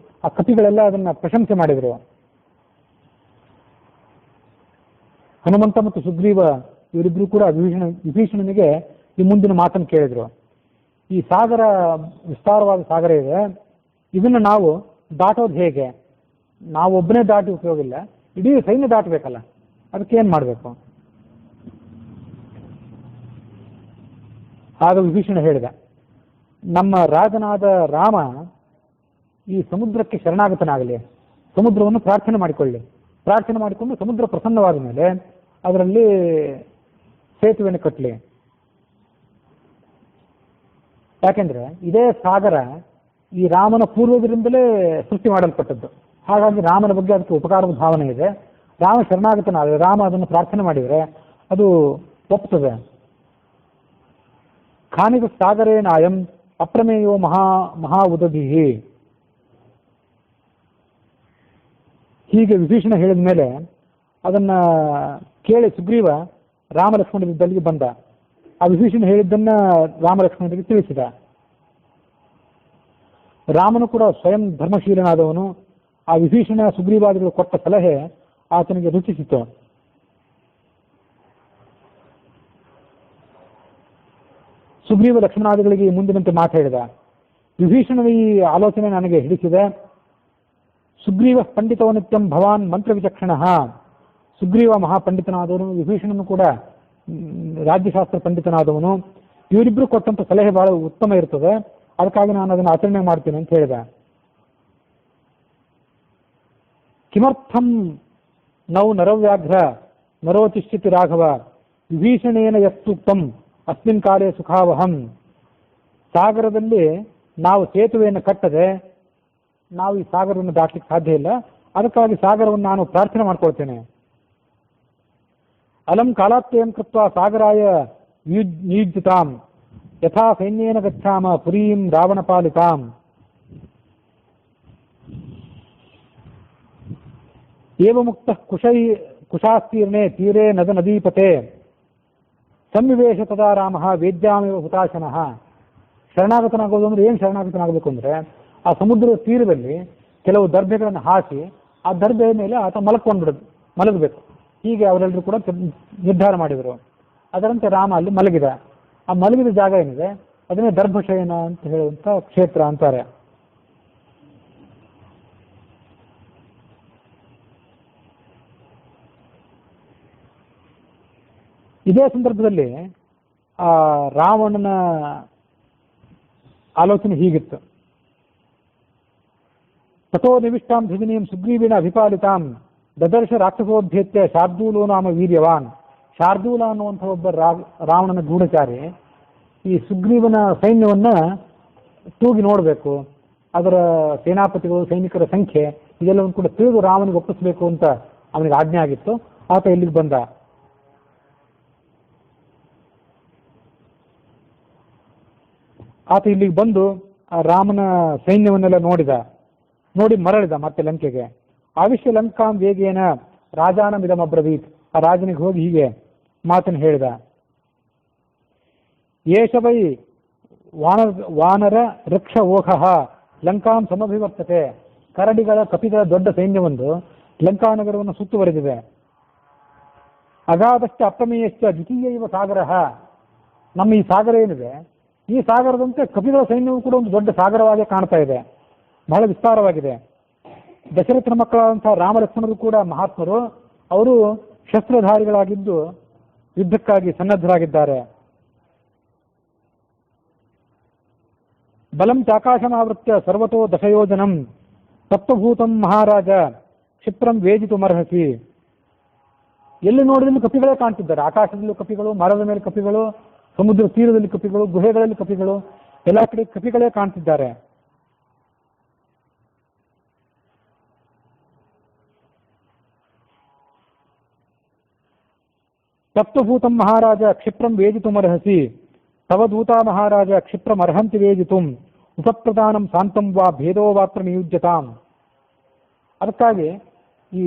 ಆ ಕಪಿಗಳೆಲ್ಲ ಅದನ್ನ ಪ್ರಶಂಸೆ ಮಾಡಿದರು. ಹನುಮಂತ ಮತ್ತು ಸುಗ್ರೀವ ಇವರಿಬ್ರು ಕೂಡ ವಿಭೀಷಣನಿಗೆ ಈ ಮುಂದಿನ ಮಾತನ್ನು ಕೇಳಿದ್ರು. ಈ ಸಾಗರ ವಿಸ್ತಾರವಾದ ಸಾಗರ ಇದೆ, ಇದನ್ನು ನಾವು ದಾಟೋದು ಹೇಗೆ? ನಾವು ಒಬ್ಬನೇ ದಾಟಿ ಉಪಯೋಗ ಇಲ್ಲ, ಇಡೀ ಸೈನ್ಯ ದಾಟಬೇಕಲ್ಲ, ಅದಕ್ಕೆ ಏನು ಮಾಡಬೇಕು? ಆಗ ವಿಭೀಷಣ ಹೇಳಿದ, ನಮ್ಮ ರಾಜನಾದ ರಾಮ ಈ ಸಮುದ್ರಕ್ಕೆ ಶರಣಾಗತನಾಗಲಿ, ಸಮುದ್ರವನ್ನು ಪ್ರಾರ್ಥನೆ ಮಾಡಿಕೊಳ್ಳಿ, ಪ್ರಾರ್ಥನೆ ಮಾಡಿಕೊಂಡು ಸಮುದ್ರ ಪ್ರಸನ್ನವಾದ ಮೇಲೆ ಅದರಲ್ಲಿ ಸೇತುವೆಯನ್ನು ಕಟ್ಟಲಿ. ಯಾಕೆಂದ್ರೆ ಇದೇ ಸಾಗರ ಈ ರಾಮನ ಪೂರ್ವಜರಿಂದಲೇ ಸೃಷ್ಟಿ ಮಾಡಲ್ಪಟ್ಟದ್ದು. ಹಾಗಾಗಿ ರಾಮನ ಬಗ್ಗೆ ಅದಕ್ಕೆ ಉಪಕಾರದ ಭಾವನೆ ಇದೆ. ರಾಮ ಶರಣಾಗತನಾದರೆ, ರಾಮ ಅದನ್ನು ಪ್ರಾರ್ಥನೆ ಮಾಡಿದರೆ ಅದು ಒಪ್ತದೆ. ಖಾನಿಗ ಸಾಗರೇ ನಾಯಂ ಅಪ್ರಮೇಯೋ ಮಹಾ ಉದಧಿಹಿ. ಹೀಗೆ ವಿಭೀಷಣ ಹೇಳಿದ ಮೇಲೆ ಅದನ್ನ ಕೇಳಿ ಸುಗ್ರೀವ ರಾಮ ಲಕ್ಷ್ಮಣರಿದ್ದಲ್ಲಿಗೆ ಬಂದ. ಆ ವಿಭೀಷಣ ಹೇಳಿದ್ದನ್ನ ರಾಮ ಲಕ್ಷ್ಮಣರಿಗೆ ತಿಳಿಸಿದ. ರಾಮನು ಕೂಡ ಸ್ವಯಂ ಧರ್ಮಶೀಲನಾದವನು. ಆ ವಿಭೀಷಣ ಸುಗ್ರೀವಾದಿಗಳು ಕೊಟ್ಟ ಸಲಹೆ ಆತನಿಗೆ ರುಚಿಸಿತು. ಸುಗ್ರೀವ ಲಕ್ಷ್ಮಣಾದಿಗಳಿಗೆ ಮುಂದಿನಂತೆ ಮಾತಾಡಿದ. ವಿಭೀಷಣನ ಈ ಆಲೋಚನೆ ನನಗೆ ಹಿಡಿಸಿದೆ. ಸುಗ್ರೀವ ಪಂಡಿತೋ ನಿತ್ಯಂ ಭವಾನ್ ಮಂತ್ರ ವಿಚಕ್ಷಣ. ಸುಗ್ರೀವ ಮಹಾಪಂಡಿತನಾದವನು, ವಿಭೀಷಣನು ಕೂಡ ರಾಜ್ಯಶಾಸ್ತ್ರ ಪಂಡಿತನಾದವನು. ಇವರಿಬ್ಬರು ಕೊಟ್ಟಂತ ಸಲಹೆ ಬಹಳ ಉತ್ತಮ ಇರ್ತದೆ, ಅದಕ್ಕಾಗಿ ನಾನು ಅದನ್ನು ಆಚರಣೆ ಮಾಡ್ತೇನೆ ಅಂತ ಹೇಳಿದ. ಕಿಮರ್ಥಂ ನೌ ನರವ್ಯಾಘ್ರ ನರೋತಿಷ್ಠಿತಿ ರಾಘವ ವಿಭೀಷಣೇನ ಯತ್ತುಕ್ತಂ ಅಸ್ಮಿನ್ ಕಾಲೇ ಸುಖಾವಹಂ. ಸಾಗರದಲ್ಲಿ ನಾವು ಸೇತುವೆಯನ್ನು ಕಟ್ಟದೆ ನಾವು ಈ ಸಾಗರವನ್ನು ದಾಟಲಿಕ್ಕೆ ಸಾಧ್ಯ ಇಲ್ಲ, ಅದಕ್ಕಾಗಿ ಸಾಗರವನ್ನು ನಾನು ಪ್ರಾರ್ಥನೆ ಮಾಡ್ಕೊಳ್ತೇನೆ. ಅಲಂ ಕಾಲಾತ್ಯಯಂ ಕೃತ್ವ ಸಾಗರಾಯ ನಿಯುಜ್ಯತಾಂ ಯಥಾ ಸೈನ್ಯೇನ ಗಚ್ಛಾಮ ಪುರೀಂ ರಾವಣ ಪಾಲಿತಾಂ. ಏವ ಮುಕ್ತ ಕುಶಾಸ್ತೀರ್ಣೆ ತೀರೆ ನದ ನದೀಪತೆ ಸನ್ನಿವೇಶ ತದಾ ರಾಮ ವೇದ್ಯಾಮೇವ ಹುತಾಶನಃ. ಶರಣಾಗತನಾಗೋದು ಅಂದ್ರೆ ಏನು ಶರಣಾಗತನಾಗಬೇಕು ಅಂದ್ರೆ, ಆ ಸಮುದ್ರದ ತೀರದಲ್ಲಿ ಕೆಲವು ದರ್ಭೆಗಳನ್ನು ಹಾಕಿ ಆ ದರ್ಭೆ ಮೇಲೆ ಆತ ಮಲಗಬೇಕು. ಹೀಗೆ ಅವರೆಲ್ಲರೂ ಕೂಡ ನಿರ್ಧಾರ ಮಾಡಿದರು. ಅದರಂತೆ ರಾಮ ಅಲ್ಲಿ ಮಲಗಿದ. ಆ ಮಲಗಿದ ಜಾಗ ಏನಿದೆ ಅದನ್ನೇ ದರ್ಭಶಯನ ಅಂತ ಹೇಳುವಂತ ಕ್ಷೇತ್ರ ಅಂತಾರೆ. ಇದೇ ಸಂದರ್ಭದಲ್ಲಿ ಆ ರಾವಣನ ಆಲೋಚನೆ ಹೀಗಿತ್ತು. ತಥೋ ನಿವಿಷ್ಟಾಂ ಧಿವಿನೀಂ ಸುಗ್ರೀವಿನ ಅಭಿಪಾಲಿತಾಂ ದದರ್ಶ ರಾಕ್ಷಸೋಧ್ಯತ್ಯ ಶಾರ್ದೂಲೋ ನಾಮ ವೀರ್ಯವಾನ್. ಶಾರ್ದೂಲ ಅನ್ನುವಂಥ ಒಬ್ಬ ರಾವಣನ ಗೂಢಚಾರಿ ಈ ಸುಗ್ರೀವನ ಸೈನ್ಯವನ್ನ ತೂಗಿ ನೋಡಬೇಕು, ಅದರ ಸೇನಾಪತಿಗಳು ಸೈನಿಕರ ಸಂಖ್ಯೆ ಇದೆಲ್ಲವನ್ನು ಕೂಡ ತಿಳಿದು ರಾಮನಿಗೆ ಒಪ್ಪಿಸಬೇಕು ಅಂತ ಅವನಿಗೆ ಆಜ್ಞೆ ಆಗಿತ್ತು. ಆತ ಇಲ್ಲಿಗೆ ಬಂದ. ಆತ ಇಲ್ಲಿಗೆ ಬಂದು ಆ ರಾಮನ ಸೈನ್ಯವನ್ನೆಲ್ಲ ನೋಡಿ ಮರಳಿದ ಮತ್ತೆ ಲಂಕೆಗೆ. ಆವಿಶ್ಯ ಲಂಕಾಂ ವೇಗೇನ ರಾಜಾನಮಿದಮಬ್ರವೀತ್. ಆ ರಾಜನಿಗೆ ಹೋಗಿ ಹೀಗೆ ಮಾತನ್ನು ಹೇಳಿದ. ಏಷ ವೈ ವಾನರ ವೃಕ್ಷ ಓಘ ಲಂಕಾಂ ಸಮಭಿವರ್ತತೆ. ಕರಡಿಗಳ ಕಪಿಗಳ ದೊಡ್ಡ ಸೈನ್ಯವೊಂದು ಲಂಕಾನಗರವನ್ನು ಸುತ್ತುವರೆದಿದೆ. ಅಗಾಧಶ್ಚ ಅಪ್ರಮೇಯಶ್ಚ ದ್ವಿತೀಯ ಇವ ಸಾಗರ. ನಮ್ಮ ಈ ಸಾಗರ ಏನಿದೆ, ಈ ಸಾಗರದಂತೆ ಕಪಿಗಳ ಸೈನ್ಯವು ಕೂಡ ಒಂದು ದೊಡ್ಡ ಸಾಗರವಾಗಿ ಕಾಣ್ತಾ ಇದೆ, ಬಹಳ ವಿಸ್ತಾರವಾಗಿದೆ. ದಶರಥನ ಮಕ್ಕಳಾದಂತಹ ರಾಮ ಲಕ್ಷ್ಮಣರು ಕೂಡ ಮಹಾತ್ಮರು. ಅವರು ಶಸ್ತ್ರಧಾರಿಗಳಾಗಿದ್ದು ಯುದ್ಧಕ್ಕಾಗಿ ಸನ್ನದ್ಧರಾಗಿದ್ದಾರೆ. ಬಲಂ ಚಾಕಾಶಮಾವೃತ್ಯ ಸರ್ವತೋ ದಶಯೋಜನಂ ತತ್ವಭೂತಂ ಮಹಾರಾಜ ಕ್ಷಿಪ್ರಂ ವೇಜಿತುಮರ್ಹಸಿ. ಎಲ್ಲಿ ನೋಡಿದ್ರು ಕಪಿಗಳೇ ಕಾಣ್ತಿದ್ದಾರೆ. ಆಕಾಶದಲ್ಲೂ ಕಪಿಗಳು, ಮರದ ಮೇಲೆ ಕಪಿಗಳು, ಸಮುದ್ರ ತೀರದಲ್ಲಿ ಕಪಿಗಳು, ಗುಹೆಗಳಲ್ಲಿ ಕಪಿಗಳು, ಎಲ್ಲ ಕಡೆ ಕಪಿಗಳೇ ಕಾಣ್ತಿದ್ದಾರೆ. ತತ್ವಭೂತಂ ಮಹಾರಾಜ ಕ್ಷಿಪ್ರಂ ವೇಜಿತುಮರ್ಹಸಿ ತವ ದೂತಾ ಮಹಾರಾಜ ಕ್ಷಿಪ್ರಂ ಅರ್ಹಂತಿ ವೇಜಿತುಂ ಉಪಪ್ರದಾನಂ ಶಾಂತಂ ವಾ ಭೇದೋ ವಾತ್ರ ನಿಯುಜ್ಯತಾಂ. ಅದಕ್ಕಾಗಿ ಈ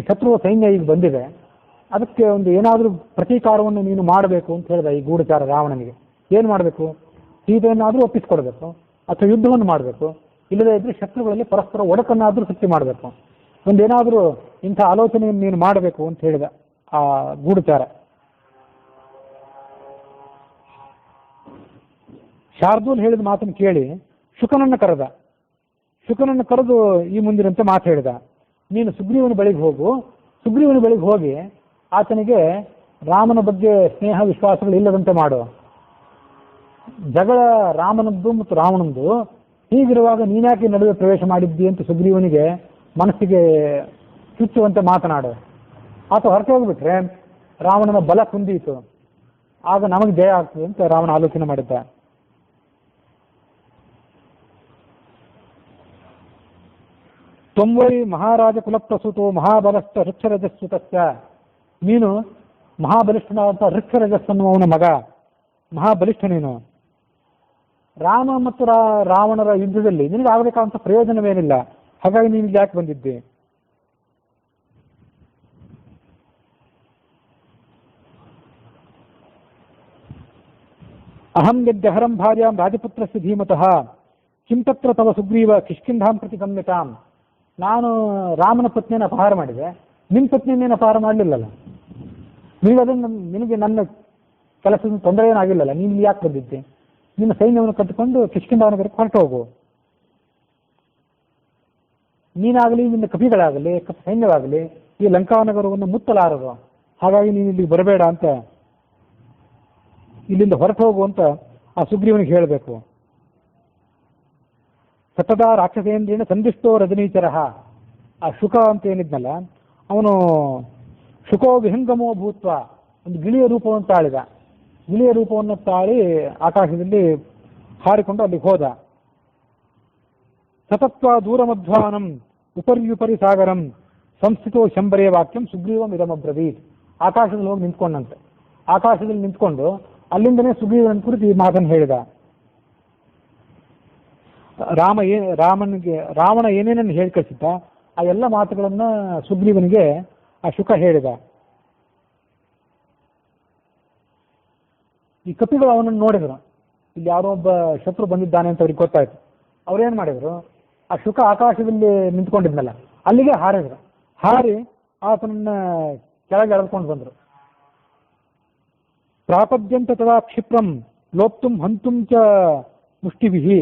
ಶತ್ರುವ ಸೈನ್ಯ ಈಗ ಬಂದಿದೆ, ಅದಕ್ಕೆ ಒಂದು ಏನಾದರೂ ಪ್ರತೀಕಾರವನ್ನು ನೀನು ಮಾಡಬೇಕು ಅಂತ ಹೇಳಿದ ಈ ಗೂಢಚಾರ ರಾವಣನಿಗೆ. ಏನು ಮಾಡಬೇಕು? ಸೀತೆಯನ್ನಾದರೂ ಒಪ್ಪಿಸಿಕೊಡ್ಬೇಕು, ಅಥವಾ ಯುದ್ಧವನ್ನು ಮಾಡಬೇಕು, ಇಲ್ಲದೇ ಇದ್ರೆ ಶತ್ರುಗಳಲ್ಲಿ ಪರಸ್ಪರ ಒಡಕನ್ನಾದರೂ ಸೃಷ್ಟಿ ಮಾಡಬೇಕು. ಒಂದೇನಾದರೂ ಇಂಥ ಆಲೋಚನೆಯನ್ನು ನೀನು ಮಾಡಬೇಕು ಅಂತ ಹೇಳಿದ ಆ ಗೂಢಚಾರ. ಶಾರ್ದೂಲ್ ಹೇಳಿದ ಮಾತನ್ನು ಕೇಳಿ ಶುಕನನ್ನು ಕರೆದು ಈ ಮುಂದಿನಂತೆ ಮಾತು ಹೇಳಿದ. ನೀನು ಸುಗ್ರೀವನ ಬಳಿಗೆ ಹೋಗು. ಸುಗ್ರೀವನ ಬಳಿಗೆ ಹೋಗಿ ಆತನಿಗೆ ರಾಮನ ಬಗ್ಗೆ ಸ್ನೇಹ ವಿಶ್ವಾಸಗಳು ಇಲ್ಲದಂತೆ ಮಾಡು. ಜಗಳ ರಾಮನದ್ದು ಮತ್ತು ರಾವಣಂದು. ಹೀಗಿರುವಾಗ ನೀನ್ಯಾಕೆ ನಡುವೆ ಪ್ರವೇಶ ಮಾಡಿದ್ದಿ ಅಂತ ಸುಗ್ರೀವನಿಗೆ ಮನಸ್ಸಿಗೆ ಚುಚ್ಚುವಂತೆ ಮಾತನಾಡು. ಆತ ಹೊರಟು ಹೋಗ್ಬಿಟ್ರೆ ರಾವಣನ ಬಲ ಕುಂದೀತು, ಆಗ ನಮಗೆ ಜಯ ಆಗ್ತದೆ ಅಂತ ರಾವಣ ಆಲೋಚನೆ ಮಾಡಿದ್ದ. ತ್ವಂವೈ ಮಹಾರಾಜ ಕುಲಪ್ರಸೂತೋ ಮಹಾಬಲಸ್ಥ ಋಕ್ಷರಜಸ್ಸುತಸ್ಯ, ನೀನು ಮಹಾಬಲಿಷ್ಠನಾದಂಥ ಋಕ್ಷರಜಸ್ ಅನ್ನುವವನ ಮಗ, ಮಹಾಬಲಿಷ್ಠ ನೀನು. ರಾಮ ಮತ್ತು ರಾವಣರ ಯುದ್ಧದಲ್ಲಿ ನಿನಗೆ ಆಗಬೇಕಾದಂಥ ಪ್ರಯೋಜನವೇನಿಲ್ಲ, ಹಾಗಾಗಿ ನೀನು ಯಾಕೆ ಬಂದಿದ್ದೆ? ಅಹಂ ಯದ್ಯಹರಂ ಭಾರ್ಯಾಂ ರಾಜಪುತ್ರಸ್ಯ ಧೀಮತಃ ಕಿಂ ತತ್ರ ತವ ಸುಗ್ರೀವ ಕಿಷ್ಕಿಂಧಾಂ ಪ್ರತಿ ಗಮ್ಯತಾಂ. ನಾನು ರಾಮನ ಪತ್ನಿಯನ್ನು ಅಪಹಾರ ಮಾಡಿದೆ, ನಿನ್ನ ಪತ್ನಿಯನ್ನೇನು ಅಪಹಾರ ಮಾಡಲಿಲ್ಲಲ್ಲ, ನಿನಗೆ ನನ್ನ ಕೆಲಸದಿಂದ ತೊಂದರೆ ಏನಾಗಿಲ್ಲಲ್ಲ, ನೀನು ಯಾಕೆ ಬಂದಿದ್ದೆ? ನಿನ್ನ ಸೈನ್ಯವನ್ನು ಕಟ್ಟಿಕೊಂಡು ಕಿಷ್ಕಿಂಧಾನಗರಕ್ಕೆ ಹೊರಟು ಹೋಗು. ನೀನಾಗಲಿ ನಿನ್ನ ಕಪಿಗಳಾಗಲಿ ಸೈನ್ಯವಾಗಲಿ ಈ ಲಂಕಾನಗರವನ್ನು ಮುತ್ತಲಾರರು, ಹಾಗಾಗಿ ನೀನು ಇಲ್ಲಿಗೆ ಬರಬೇಡ ಅಂತ, ಇಲ್ಲಿಂದ ಹೊರಟು ಹೋಗು ಅಂತ ಆ ಸುಗ್ರೀವನಿಗೆ ಹೇಳಬೇಕು. ಸತದಾ ರಾಕ್ಷಸೇಂದ್ರಿನ ಸಂದಿಷ್ಟೋ ರಜನೀಚರ, ಆ ಶುಕ ಅಂತ ಏನಿದ್ನಲ್ಲ ಅವನು ಶುಕೋ ವಿಹಂಗಮೋ ಭೂತ್ವ, ಒಂದು ಗಿಳಿಯ ರೂಪವನ್ನು ತಾಳಿದ. ಗಿಳಿಯ ರೂಪವನ್ನು ತಾಳಿ ಆಕಾಶದಲ್ಲಿ ಹಾರಿಕೊಂಡು ಅಲ್ಲಿಗೆ ಹೋದ. ಸತತ್ವ ದೂರಮಧ್ವಾನಂ ಉಪರ್ಯುಪರಿ ಸಾಗರಂ ಸಂಸ್ಥಿತೋ ಶಂಬರೇ ವಾಕ್ಯಂ ಸುಗ್ರೀವಂ ಇದಮಬ್ರವೀತ್. ಆಕಾಶದಲ್ಲಿ ಹೋಗಿ ನಿಂತ್ಕೊಂಡಂತೆ, ಆಕಾಶದಲ್ಲಿ ನಿಂತ್ಕೊಂಡು ಅಲ್ಲಿಂದನೇ ಸುಗ್ರೀವನ ಕುರಿತು ಈ ಮಾತನ್ನು ಹೇಳಿದ. ರಾವಣ ಏನೇನನ್ನು ಹೇಳಿ ಕಳಿಸಿದ್ದ ಆ ಎಲ್ಲ ಮಾತುಗಳನ್ನ ಸುಗ್ರೀವನಿಗೆ ಆ ಶುಕ ಹೇಳಿದ. ಈ ಕಪಿಗಳು ಅವನನ್ನು ನೋಡಿದ್ರು, ಇಲ್ಲಿ ಯಾರೋ ಒಬ್ಬ ಶತ್ರು ಬಂದಿದ್ದಾನೆ ಅಂತ ಅವ್ರಿಗೆ ಗೊತ್ತಾಯ್ತು. ಅವ್ರೇನ್ ಮಾಡಿದ್ರು, ಆ ಶುಕ ಆಕಾಶದಲ್ಲಿ ನಿಂತ್ಕೊಂಡಿದ್ನಲ್ಲ ಅಲ್ಲಿಗೆ ಹಾರಿದ್ರು. ಹಾರಿ ಆತನನ್ನ ಕೆಳಗೆ ಎಳೆದುಕೊಂಡು ಬಂದ್ರು. ಪ್ರಾಪದ್ಯಂತ ತದಾ ಕ್ಷಿಪ್ರಂ ಲೋಪ್ತುಂ ಹಂತುಂ ಚ ಮುಷ್ಟಿವಿಹಿ,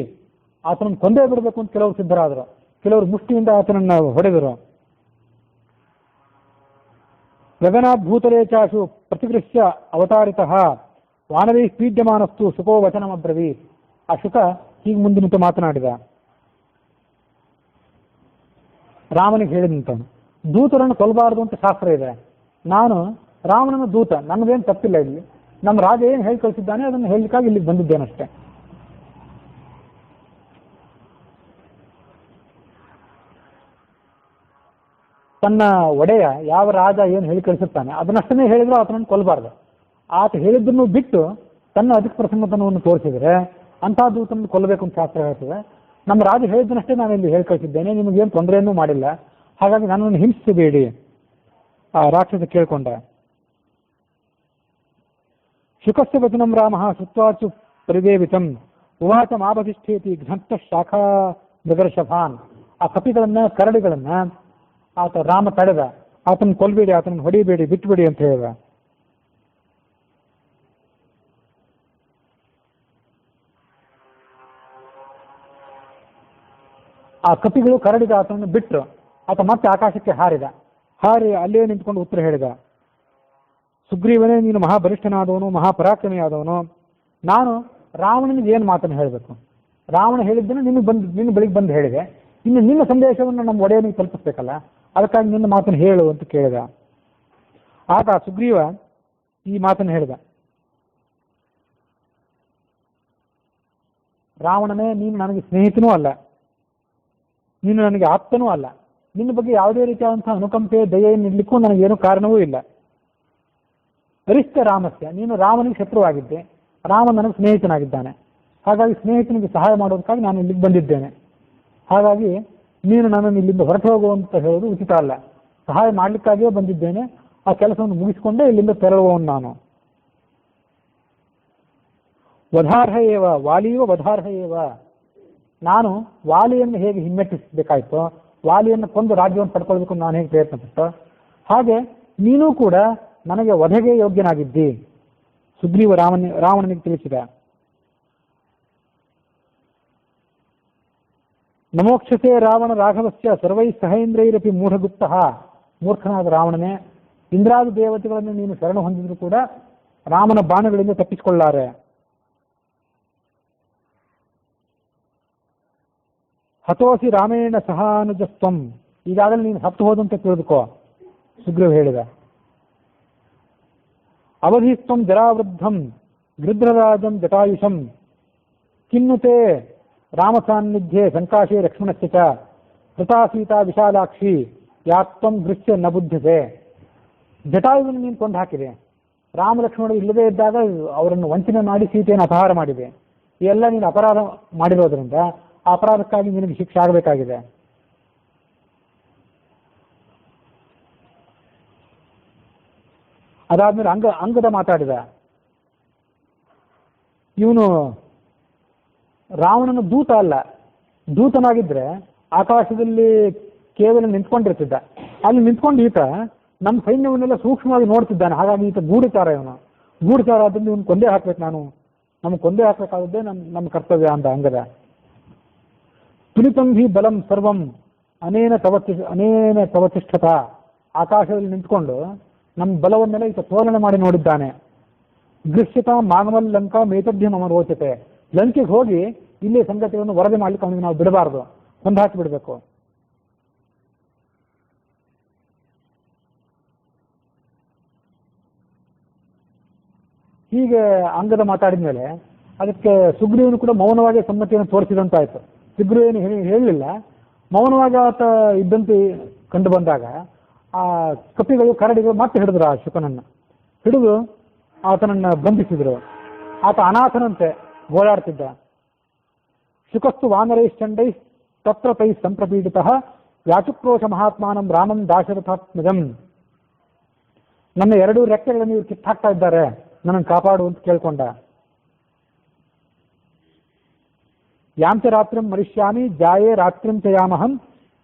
ಆತನನ್ನು ಕೊಂದೇ ಬಿಡಬೇಕು ಅಂತ ಕೆಲವರು ಸಿದ್ಧರಾದರು, ಕೆಲವರು ಮುಷ್ಟಿಯಿಂದ ಆತನನ್ನು ಹೊಡೆದರು. ಗಗನಾಭೂತಲೇ ಚಾಶು ಪ್ರತಿಗೃಹ್ಯ ಅವತಾರಿತಃ ವಾನರೈ ಪೀಡ್ಯಮಾನಸ್ತು ಸುಖೋ ವಚನಮಬ್ರವಿ. ಆ ಶುಕ ಹೀಗೆ ಮುಂದೆ ನಿಂತು ಮಾತನಾಡಿದ. ರಾಮನಿಗೆ ಹೇಳಿದಂತವನು, ದೂತರನ್ನು ಕೊಲ್ಲಬಾರದು ಅಂತ ಶಾಸ್ತ್ರ ಇದೆ, ನಾನು ರಾವಣನ ದೂತ, ನನ್ನದೇನು ತಪ್ಪಿಲ್ಲ, ಇಲ್ಲಿ ನಮ್ಮ ರಾಜ ಏನು ಹೇಳಿ ಕಳಿಸಿದ್ದಾನೆ ಅದನ್ನು ಹೇಳಲಿಕ್ಕಾಗಿ ಇಲ್ಲಿಗೆ ಬಂದಿದ್ದೇನಷ್ಟೇ. ತನ್ನ ಒಡೆಯ ಯಾವ ರಾಜ ಏನು ಹೇಳಿ ಕಳಿಸುತ್ತಾನೆ ಅದನ್ನಷ್ಟನ್ನೇ ಹೇಳಿದ್ರು ಆತನನ್ನು ಕೊಲ್ಲಬಾರ್ದು. ಆತ ಹೇಳಿದ್ದನ್ನು ಬಿಟ್ಟು ತನ್ನ ಅಧಿಕ ಪ್ರಸನ್ನತನವನ್ನು ತೋರಿಸಿದರೆ ಅಂತಹ ದೂತನ್ನು ಕೊಲ್ಲಬೇಕು ಅಂತ ಶಾಸ್ತ್ರ ಹೇಳ್ತದೆ. ನಮ್ಮ ರಾಜ ಹೇಳಿದ್ದನಷ್ಟೇ ನಾನು ಇಲ್ಲಿ ಹೇಳಿ ಕಳಿಸಿದ್ದೇನೆ, ನಿಮಗೇನು ತೊಂದರೆಯನ್ನೂ ಮಾಡಿಲ್ಲ, ಹಾಗಾಗಿ ನನ್ನನ್ನು ಹಿಂಸಿಸಬೇಡಿ. ಆ ರಾಕ್ಷಸ ಕೇಳ್ಕೊಂಡ. ಶುಕಸ್ಯ ವಚನಂ ರಾಮಃ ಶ್ರುತ್ವಾಚು ಪರಿದೇವಿತಂ ಉವಾಚ ಮಾಬಧಿಷ್ಠೇತಿ ಘ್ನತ್ತ ಶಾಖಾ ಮೃಗರ್ಷಭಾನ್. ಆ ಕಪಿಗಳನ್ನ ಕರಡಿಗಳನ್ನ ಆತ ರಾಮ ತಡೆದ. ಆತನ ಕೊಲ್ಬೇಡಿ, ಆತನನ್ನು ಹೊಡಿಬೇಡಿ, ಬಿಟ್ಟುಬಿಡಿ ಅಂತ ಹೇಳಿದ. ಆ ಕಪಿಗಳು ಕರಡಿಗ ಆತನನ್ನು ಬಿಟ್ಟರು. ಆತ ಮತ್ತೆ ಆಕಾಶಕ್ಕೆ ಹಾರಿದ. ಹಾರಿ ಅಲ್ಲೇ ನಿಂತ್ಕೊಂಡು ಉತ್ತರ ಹೇಳಿದ. ಸುಗ್ರೀವನೇ, ನೀನು ಮಹಾಬಲಿಷ್ಠನಾದವನು, ಮಹಾಪರಾಕ್ರಮಿಯಾದವನು. ನಾನು ರಾವಣನಿಗೆ ಏನು ಮಾತನ್ನು ಹೇಳಬೇಕು? ರಾವಣ ಹೇಳಿದ್ದನ್ನು ನಿನ್ನ ಬಳಿಗೆ ಬಂದು ಹೇಳಿದೆ. ಇನ್ನು ನಿನ್ನ ಸಂದೇಶವನ್ನು ನಮ್ಮ ಒಡೆಯನಿಗೆ ತಲುಪಿಸ್ಬೇಕಲ್ಲ, ಅದಕ್ಕಾಗಿ ನಿನ್ನ ಮಾತನ್ನು ಹೇಳು ಅಂತ ಕೇಳಿದ. ಆಗ ಸುಗ್ರೀವ ಈ ಮಾತನ್ನು ಹೇಳಿದ. ರಾವಣನೇ, ನೀನು ನನಗೆ ಸ್ನೇಹಿತನೂ ಅಲ್ಲ, ನೀನು ನನಗೆ ಆಪ್ತನೂ ಅಲ್ಲ. ನಿನ್ನ ಬಗ್ಗೆ ಯಾವುದೇ ರೀತಿಯಾದಂತಹ ಅನುಕಂಪೆ ದಯೆಯನ್ನು ಇಡ್ಲಿಕ್ಕೂ ನನಗೇನು ಕಾರಣವೂ ಇಲ್ಲ. ಅರಿಷ್ಟ ರಾಮಸ್ಯ, ನೀನು ರಾಮನಿಗೆ ಶತ್ರುವಾಗಿದ್ದೆ, ರಾಮ ನನಗೆ ಸ್ನೇಹಿತನಾಗಿದ್ದಾನೆ. ಹಾಗಾಗಿ ಸ್ನೇಹಿತನಿಗೆ ಸಹಾಯ ಮಾಡೋದಕ್ಕಾಗಿ ನಾನು ಇಲ್ಲಿಗೆ ಬಂದಿದ್ದೇನೆ. ಹಾಗಾಗಿ ನೀನು ನನ್ನನ್ನು ಇಲ್ಲಿಂದ ಹೊರಟು ಹೋಗುವಂತ ಹೇಳೋದು ಉಚಿತ ಅಲ್ಲ. ಸಹಾಯ ಮಾಡಲಿಕ್ಕಾಗಿಯೇ ಬಂದಿದ್ದೇನೆ. ಆ ಕೆಲಸವನ್ನು ಮುಗಿಸಿಕೊಂಡೇ ಇಲ್ಲಿಂದ ತೆರಳುವವನು ನಾನು. ವಧಾರ್ಹ ಏವ ವಾಲಿಯೋ ವಧಾರ್ಹ ಏವ. ನಾನು ವಾಲಿಯನ್ನು ಹೇಗೆ ಹಿಮ್ಮೆಟ್ಟಿಸಬೇಕಾಯ್ತೋ, ವಾಲಿಯನ್ನು ಕೊಂದು ರಾಜ್ಯವನ್ನು ಪಡ್ಕೊಳ್ಬೇಕು ನಾನು ಹೇಗೆ ಪ್ರಯತ್ನ ಪಟ್ಟೋ, ಹಾಗೆ ನೀನೂ ಕೂಡ ನನಗೆ ವಧೆಗೆ ಯೋಗ್ಯನಾಗಿದ್ದಿ. ಸುಗ್ರೀವ ರಾವಣನಿಗೆ ತಿಳಿಸಿದ. ನಮೋಕ್ಷತೆ ರಾವಣ ರಾಘವಸ್ಯ ಸರ್ವೈ ಸಹೇಂದ್ರೈರಪಿ ಮೂಢಗುಪ್ತ. ಮೂರ್ಖನಾದ ರಾವಣನೇ, ಇಂದ್ರಾದಿ ದೇವತೆಗಳನ್ನು ನೀನು ಶರಣ ಹೊಂದಿದ್ರು ಕೂಡ ರಾಮನ ಬಾಣಗಳಿಂದ ತಪ್ಪಿಸಿಕೊಳ್ಳಾರೆ. ಹತೋಸಿ ರಾಮೇಣ ಸಹಾನುಜಸ್ತ್ವಂ. ಈಗಾಗಲೇ ನೀನು ಹತ್ತು ಹೋದಂತೆ ತಿಳಿದುಕೋ, ಸುಗ್ರೀವ ಹೇಳಿದ. ಅವಧಿಸ್ತ್ವಂ ಜರಾವೃದ್ಧಂ ಗೃಧ್ರರಾಜಂ ಜಟಾಯುಷಂ ಕಿನ್ನುತೆ ರಾಮ ಸಾನ್ನಿಧ್ಯೆ ಸಂಕಾಶೇ ಲಕ್ಷ್ಮಣಸ್ಯ ಚ ಕೃತಾ ಸೀತಾ ವಿಶಾಲಾಕ್ಷಿ ಯಾತ್ವಂ ದೃಶ್ಯ ನ ಬುದ್ಧತೆ. ಜಟಾಯುವನ್ನು ನೀನು ಕೊಂದು ಹಾಕಿದೆ. ರಾಮ ಲಕ್ಷ್ಮಣರು ಇಲ್ಲದೇ ಇದ್ದಾಗ ಅವರನ್ನು ವಂಚನೆ ಮಾಡಿ ಸೀತೆಯನ್ನು ಅಪಹಾರ ಮಾಡಿದೆ. ಇವೆಲ್ಲ ನೀನು ಅಪರಾಧ ಮಾಡಿರೋದ್ರಿಂದ ಆ ಅಪರಾಧಕ್ಕಾಗಿ ನಿನಗೆ ಶಿಕ್ಷೆ ಆಗಬೇಕಾಗಿದೆ. ಅದಾದ್ಮೇಲೆ ಅಂಗದ ಮಾತಾಡಿದ. ಇವನು ರಾವಣನ ದೂತ ಅಲ್ಲ. ದೂತನಾಗಿದ್ರೆ ಆಕಾಶದಲ್ಲಿ ಕೇವಲ ನಿಂತ್ಕೊಂಡಿರ್ತಿದ್ದ. ಅಲ್ಲಿ ನಿಂತ್ಕೊಂಡು ಈತ ನಮ್ಮ ಸೈನ್ಯವನ್ನೆಲ್ಲ ಸೂಕ್ಷ್ಮವಾಗಿ ನೋಡ್ತಿದ್ದಾನೆ. ಹಾಗಾಗಿ ಈತ ಗೂಢಚಾರ. ಗೂಢಚಾರ ಆದ್ರಿಂದ ಇವನು ಕೊಂದೇ ಹಾಕ್ಬೇಕು. ನಮಗೆ ಕೊಂದೇ ಹಾಕಬೇಕಾದದ್ದೇ ನಮ್ಮ ಕರ್ತವ್ಯ ಅಂದ ಅಂಗದ. ತುಲಿತಂ ಹಿ ಬಲಂ ಸರ್ವಂ ಅನೇನ ತವತಿಷ್ಠತ. ಆಕಾಶದಲ್ಲಿ ನಿಂತ್ಕೊಂಡು ನಮ್ಮ ಬಲವನ್ನೆಲ್ಲ ಈತ ತೋಲನೆ ಮಾಡಿ ನೋಡಿದ್ದಾನೆ. ದೃಶ್ಯತ ಮಾಗಮಲ್ ಲಂಕಾ ಮೇತಭ್ಯ ಮಮ ರೋಚತೆ. ಲಂಕೆಗೆ ಹೋಗಿ ಇಲ್ಲಿ ಸಂಗತಿಗಳನ್ನು ವರದಿ ಮಾಡ್ಲಿಕ್ಕೆ ಅವನಿಗೆ ನಾವು ಬಿಡಬಾರ್ದು, ಕೊಂದು ಹಾಕಿ ಬಿಡಬೇಕು. ಹೀಗೆ ಅಂಗದ ಮಾತಾಡಿದ ಮೇಲೆ ಅದಕ್ಕೆ ಸುಗ್ರೀವನು ಕೂಡ ಮೌನವಾಗಿ ಸಮ್ಮತಿಯನ್ನು ತೋರಿಸಿದಂತಾಯ್ತು. ಸುಗ್ರೀವನು ಹೇಳಲಿಲ್ಲ, ಮೌನವಾಗಿ ಆತ ಇದ್ದಂತೆ ಕಂಡು ಬಂದಾಗ ಆ ಕಪಿಗಳು ಕರಡಿಗಳು ಮತ್ತೆ ಹಿಡಿದ್ರು. ಆ ಶುಕನನ್ನು ಹಿಡಿದು ಆತನನ್ನು ಬಂಧಿಸಿದ್ರು. ಆತ ಅನಾಥನಂತೆ ಗೋಳಾಡ್ತಿದ್ದ. ಶುಕಸ್ತು ವಾನರೈಶ್ಚಂಡೈ ತತ್ರ ತೈ ಸಂಪ್ರಪೀಡಿತ ಯಾಚುಕ್ರೋಶ ಮಹಾತ್ಮಾನಂ ರಾಮಂ ದಾಶರಥಾತ್ಮಜಂ. ನನ್ನ ಎರಡೂ ರೆಕ್ಕೆಗಳನ್ನು ಇವ್ರು ಕಿತ್ತಾಕ್ತಾ ಇದ್ದಾರೆ, ನನ್ನನ್ನು ಕಾಪಾಡು ಅಂತ ಕೇಳ್ಕೊಂಡ. ಯಾಂಚ ರಾತ್ರಿಂ ಮರಿಷ್ಯಾಮಿ ಜಾಯೇ ರಾತ್ರಿಂ ಚ ಯಾಮಹಂ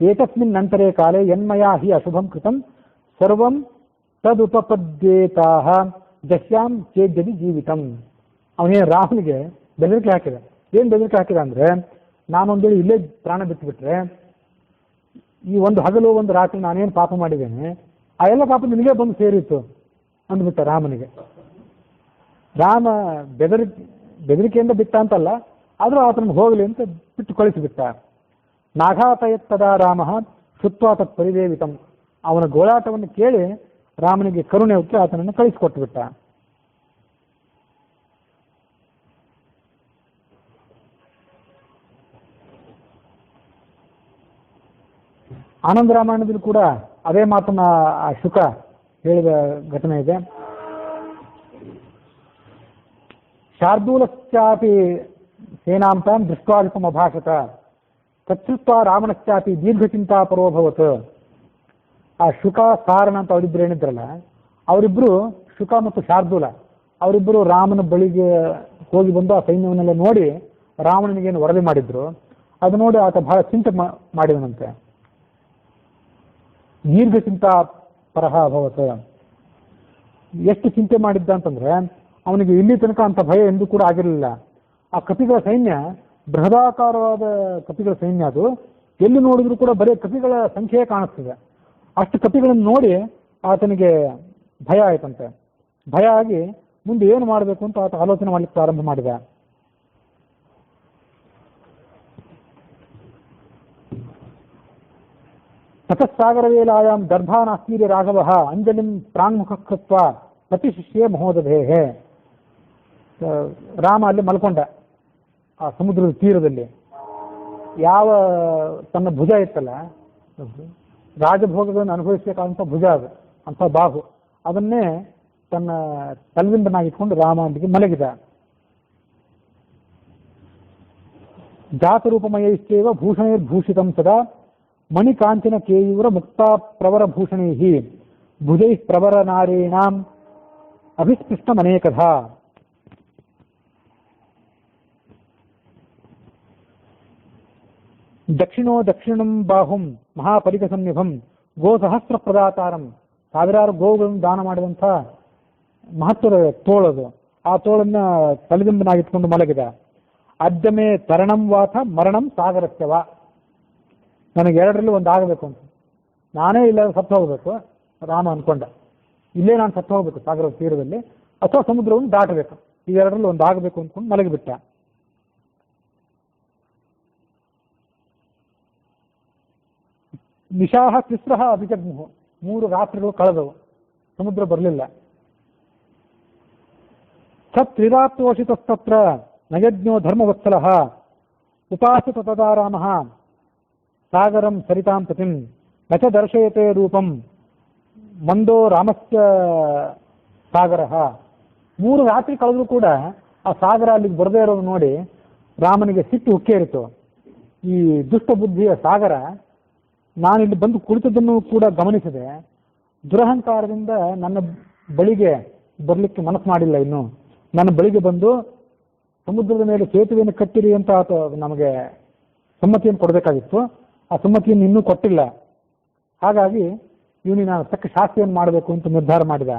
ಏತಸ್ಮಿನ್ ನಂತರೇ ಕಾಲೇ ಯನ್ಮಯಾ ಹಿ ಅಶುಭಂ ಕೃತಂ ಸರ್ವಂ ತದುಪಪದ್ಯೇತಾಹ ಜಸ್ಯಾಂ ಚೇದ್ಯದಿ ಜೀವಿತಂ. ಅವನೇ ರಾಮನಿಗೆ ಬೆದರಿಕೆ ಹಾಕಿದ. ಏನ್ ಬೆದರಿಕೆ ಹಾಕಿದ ಅಂದ್ರೆ, ನಾನೊಂದೇಳಿ ಇಲ್ಲೇ ಪ್ರಾಣ ಬಿಟ್ಟುಬಿಟ್ರೆ ಈ ಒಂದು ಹಗಲು ಒಂದು ರಾತ್ರಿ ನಾನೇನು ಪಾಪ ಮಾಡಿದ್ದೇನೆ ಆ ಎಲ್ಲ ಪಾಪ ನಿನಗೆ ಬಂದು ಸೇರಿತ್ತು ಅಂದ್ಬಿಟ್ಟ ರಾಮನಿಗೆ. ರಾಮ ಬೆದರಿಕೆಯಿಂದ ಬಿಟ್ಟ ಅಂತಲ್ಲ, ಆದರೂ ಆತನ ಹೋಗಲಿ ಅಂತ ಬಿಟ್ಟು ಕಳಿಸಿಬಿಟ್ಟ. ನಾಘಾತಯತ್ತದ ರಾಮ ಶುತ್ವಾ ತತ್ ಪರಿದೇವಿತಂ. ಅವನ ಗೋಳಾಟವನ್ನು ಕೇಳಿ ರಾಮನಿಗೆ ಕರುಣೆ ಹುಟ್ಟಿ ಆತನನ್ನು ಕಳಿಸಿಕೊಟ್ಟು ಬಿಟ್ಟ. ಆನಂದ ರಾಮಾಯಣದಲ್ಲಿ ಕೂಡ ಅದೇ ಮಾತನ್ನ ಆ ಶುಕ ಹೇಳಿದ ಘಟನೆ ಇದೆ. ಶಾರ್ದೂಲಶ್ಚಾಪಿ ಸೇನಾಂತಾಂ ದೃಷ್ಟ್ವಾಧಿಕಂ ಅಭಾಷತ ತಚ್ಛ್ರುತ್ವ ರಾವಣಶ್ಚಾಪಿ ದೀರ್ಘಚಿಂತಾ ಪರೋಭವತ್. ಆ ಶುಕ ಸಾರಣ ಅಂತ ಅವರಿಬ್ರು ಏನಿದ್ರಲ್ಲ, ಅವರಿಬ್ರು ಶುಕ ಮತ್ತು ಶಾರ್ದೂಲ ಅವರಿಬ್ಬರು ರಾಮನ ಬಳಿಗೆ ಹೋಗಿ ಬಂದು ಆ ಸೈನ್ಯವನ್ನೆಲ್ಲ ನೋಡಿ ರಾವಣನಿಗೇನು ವರದಿ ಮಾಡಿದ್ರು. ಅದು ನೋಡಿ ಆತ ಬಹಳ ಚಿಂತೆ ಮಾಡಿದನಂತೆ. ದೀರ್ಘಚಿಂತಾ ಪರಹ ಅಭವತ್. ಎಷ್ಟು ಚಿಂತೆ ಮಾಡಿದ್ದ ಅಂತಂದ್ರೆ ಅವನಿಗೆ ಇಲ್ಲಿ ತನಕ ಅಂತ ಭಯ ಎಂದೂ ಕೂಡ ಆಗಿರಲಿಲ್ಲ. ಆ ಕಪಿಗಳ ಸೈನ್ಯ ಬೃಹದಾಕಾರವಾದ ಕಪಿಗಳ ಸೈನ್ಯ, ಅದು ಎಲ್ಲಿ ನೋಡಿದ್ರು ಕೂಡ ಬರೀ ಕಪಿಗಳ ಸಂಖ್ಯೆ ಕಾಣಿಸ್ತದೆ. ಅಷ್ಟು ಕಪಿಗಳನ್ನು ನೋಡಿ ಆತನಿಗೆ ಭಯ ಆಯ್ತಂತೆ. ಭಯ ಆಗಿ ಮುಂದೆ ಏನು ಮಾಡಬೇಕು ಅಂತ ಆತ ಆಲೋಚನೆ ಮಾಡ್ಲಿಕ್ಕೆ ಪ್ರಾರಂಭ ಮಾಡಿದ. ತತಸ್ಸಾಗರವೇಲಾಯಾಂ ದರ್ಭಾನಾಸ್ತೀರ್ಯ ರಾಘವ ಅಂಜಲಿಂ ಪ್ರಾಂಗ್ಮುಖ ಕೃತ್ವ ಪ್ರತಿಶಿಷ್ಯೇ ಮಹೋದಧೇಹೆ. ರಾಮ ಅಲ್ಲಿ ಮಲ್ಕೊಂಡ ಆ ಸಮುದ್ರದ ತೀರದಲ್ಲಿ. ಯಾವ ತನ್ನ ಭುಜ ಇತ್ತಲ್ಲ, ರಾಜಭೋಗಗಳನ್ನು ಅನುಭವಿಸಬೇಕಾದಂಥ ಭುಜ ಅದು, ಅಂಥ ಬಾಹು, ಅದನ್ನೇ ತನ್ನ ತಲೆದಿಂಬನಾಗಿಟ್ಕೊಂಡು ರಾಮ ಅಲ್ಲಿಗೆ ಮಲಗಿದ. ಜಾತರೂಪಮಯೈಶ್ಚೈವ ಭೂಷಣೈರ್ಭೂಷಿತಂ ಸದಾ ಮಣಿಕಾಂಚನ ಕೇಯೂರ ಮುಕ್ತಾ ಪ್ರವರ ಭೂಷಣೈಃ ಭುಜೈಃ ಪ್ರವರ ನಾರೀಣಾಂ ಅಭಿಸ್ಪೃಷ್ಟಮನೇಕಧಾ. ದಕ್ಷಿಣೋ ದಕ್ಷಿಣಂ ಬಾಹುಂ ಮಹಾಪರಿಕ ಸನ್ನಿಭಂ ಗೋಸಹಸ್ರ ಪ್ರದಾತಾರಂ. ಸಾವಿರಾರು ಗೋವುಗಳನ್ನು ದಾನ ಮಾಡಿದಂಥ ಮಹತ್ವದ ತೋಳದು. ಆ ತೋಳನ್ನ ತಲೆದಿಂಬನಾಗಿಟ್ಕೊಂಡು ಮಲಗಿದ. ಅದ್ಯಮೇ ತರಣಂ ವಾಥ ಮರಣಂ ಸಾಗರಸ್ಯವ. ನನಗೆ ಎರಡರಲ್ಲಿ ಒಂದು ಆಗಬೇಕು ಅಂತ, ನಾನೇ ಇಲ್ಲ ಸತ್ತು ಹೋಗ್ಬೇಕು ರಾಮ ಅನ್ಕೊಂಡ. ಇಲ್ಲೇ ನಾನು ಸತ್ತು ಹೋಗ್ಬೇಕು ಸಾಗರದ ತೀರದಲ್ಲಿ, ಅಥವಾ ಸಮುದ್ರವನ್ನು ದಾಟಬೇಕು, ಇವೆರಡರಲ್ಲಿ ಒಂದು ಆಗಬೇಕು ಅಂದ್ಕೊಂಡು ಮಲಗಿಬಿಟ್ಟ. ನಿಶಾಹ ತಿಸ್ರಹ ಅಭಿಜಗ್ಮುಹು. 3 ರಾತ್ರಿಗಳು ಕಳೆದವು, ಸಮುದ್ರ ಬರಲಿಲ್ಲ. ತ್ರಿರಾತ್ರೋಷಿತಸ್ತತ್ರ ನಯಜ್ಞೋ ಧರ್ಮವತ್ಸಲಃ ಉಪಾಸಿತ ತದಾ ರಾಮಃ ಸಾಗರಂ ಸರಿತಾಂ ಪತಿಂ ನಚ ದರ್ಶಯತೆ ರೂಪಂ ಮಂದೋ ರಾಮಸ್ಯ ಸಾಗರ. 3 ರಾತ್ರಿ ಕಳೆದ್ರೂ ಕೂಡ ಆ ಸಾಗರ ಅಲ್ಲಿಗೆ ಬರದೇ ಇರೋದು ನೋಡಿ ರಾಮನಿಗೆ ಸಿಟ್ಟು ಉಕ್ಕೇರಿತು. ಈ ದುಷ್ಟ ಬುದ್ಧಿಯ ಸಾಗರ ನಾನಿಲ್ಲಿ ಬಂದು ಕುಳಿತದ್ದನ್ನು ಕೂಡ ಗಮನಿಸಿದೆ, ದುರಹಂಕಾರದಿಂದ ನನ್ನ ಬಳಿಗೆ ಬರಲಿಕ್ಕೆ ಮನಸ್ಸು ಮಾಡಿಲ್ಲ. ಇನ್ನು ನನ್ನ ಬಳಿಗೆ ಬಂದು ಸಮುದ್ರದ ಮೇಲೆ ಸೇತುವೆಯನ್ನು ಕಟ್ಟಿರಿ ಅಂತ ನಮಗೆ ಸಮ್ಮತಿಯನ್ನು ಕೊಡಬೇಕಾಗಿತ್ತು. ಆ ಸಮ್ಮತಿಯನ್ನು ಇನ್ನೂ ಕೊಟ್ಟಿಲ್ಲ. ಹಾಗಾಗಿ ಇವನಿಗೆ ನಾನು ತಕ್ಕ ಶಾಸ್ತಿಯನ್ನು ಮಾಡಬೇಕು ಅಂತ ನಿರ್ಧಾರ ಮಾಡಿದ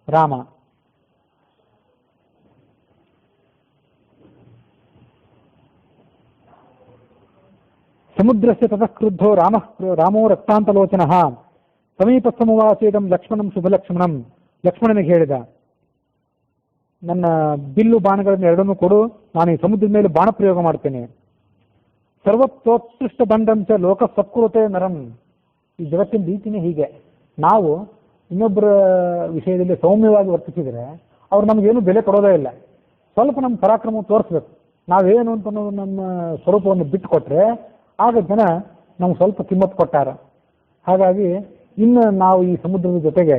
ರಾಮ. ಸಮುದ್ರಸ್ಯ ತತಃ ಕ್ರುದ್ಧೋ ರಾಮೋ ರಕ್ತಾಂತಲೋಚನಃ ಸಮೀಪಸ್ಥಮುವಾಚೇದಂ ಲಕ್ಷ್ಮಣಂ ಶುಭಲಕ್ಷ್ಮಣಂ. ಲಕ್ಷ್ಮಣನಿಗೆ ಹೇಳಿದ, ನನ್ನ ಬಿಲ್ಲು ಬಾಣಗಳನ್ನು ಎರಡನ್ನೂ ಕೊಡು, ನಾನು ಈ ಸಮುದ್ರದ ಮೇಲೆ ಬಾಣ ಪ್ರಯೋಗ ಮಾಡ್ತೇನೆ. ಸರ್ವತ್ಸೋತ್ಕೃಷ್ಟ ದಂಡಂಚ ಲೋಕ ಸತ್ಕೃತೆ ನರಂ. ಈ ಜಗತ್ತಿನ ರೀತಿನೇ ಹೀಗೆ. ನಾವು ಇನ್ನೊಬ್ಬರ ವಿಷಯದಲ್ಲಿ ಸೌಮ್ಯವಾಗಿ ವರ್ತಿಸಿದರೆ ಅವ್ರು ನಮಗೇನು ಬೆಲೆ ಕೊಡೋದೇ ಇಲ್ಲ. ಸ್ವಲ್ಪ ನಮ್ಮ ಪರಾಕ್ರಮ ತೋರಿಸ್ಬೇಕು. ನಾವೇನು ಅಂತ ನಮ್ಮ ಸ್ವರೂಪವನ್ನು ಬಿಟ್ಟು ಕೊಟ್ಟರೆ ಆಗ ಜನ ನಮ್ಗೆ ಸ್ವಲ್ಪ ಕಿಮ್ಮತ್ತು ಕೊಟ್ಟಾರ. ಹಾಗಾಗಿ ಇನ್ನು ನಾವು ಈ ಸಮುದ್ರದ ಜೊತೆಗೆ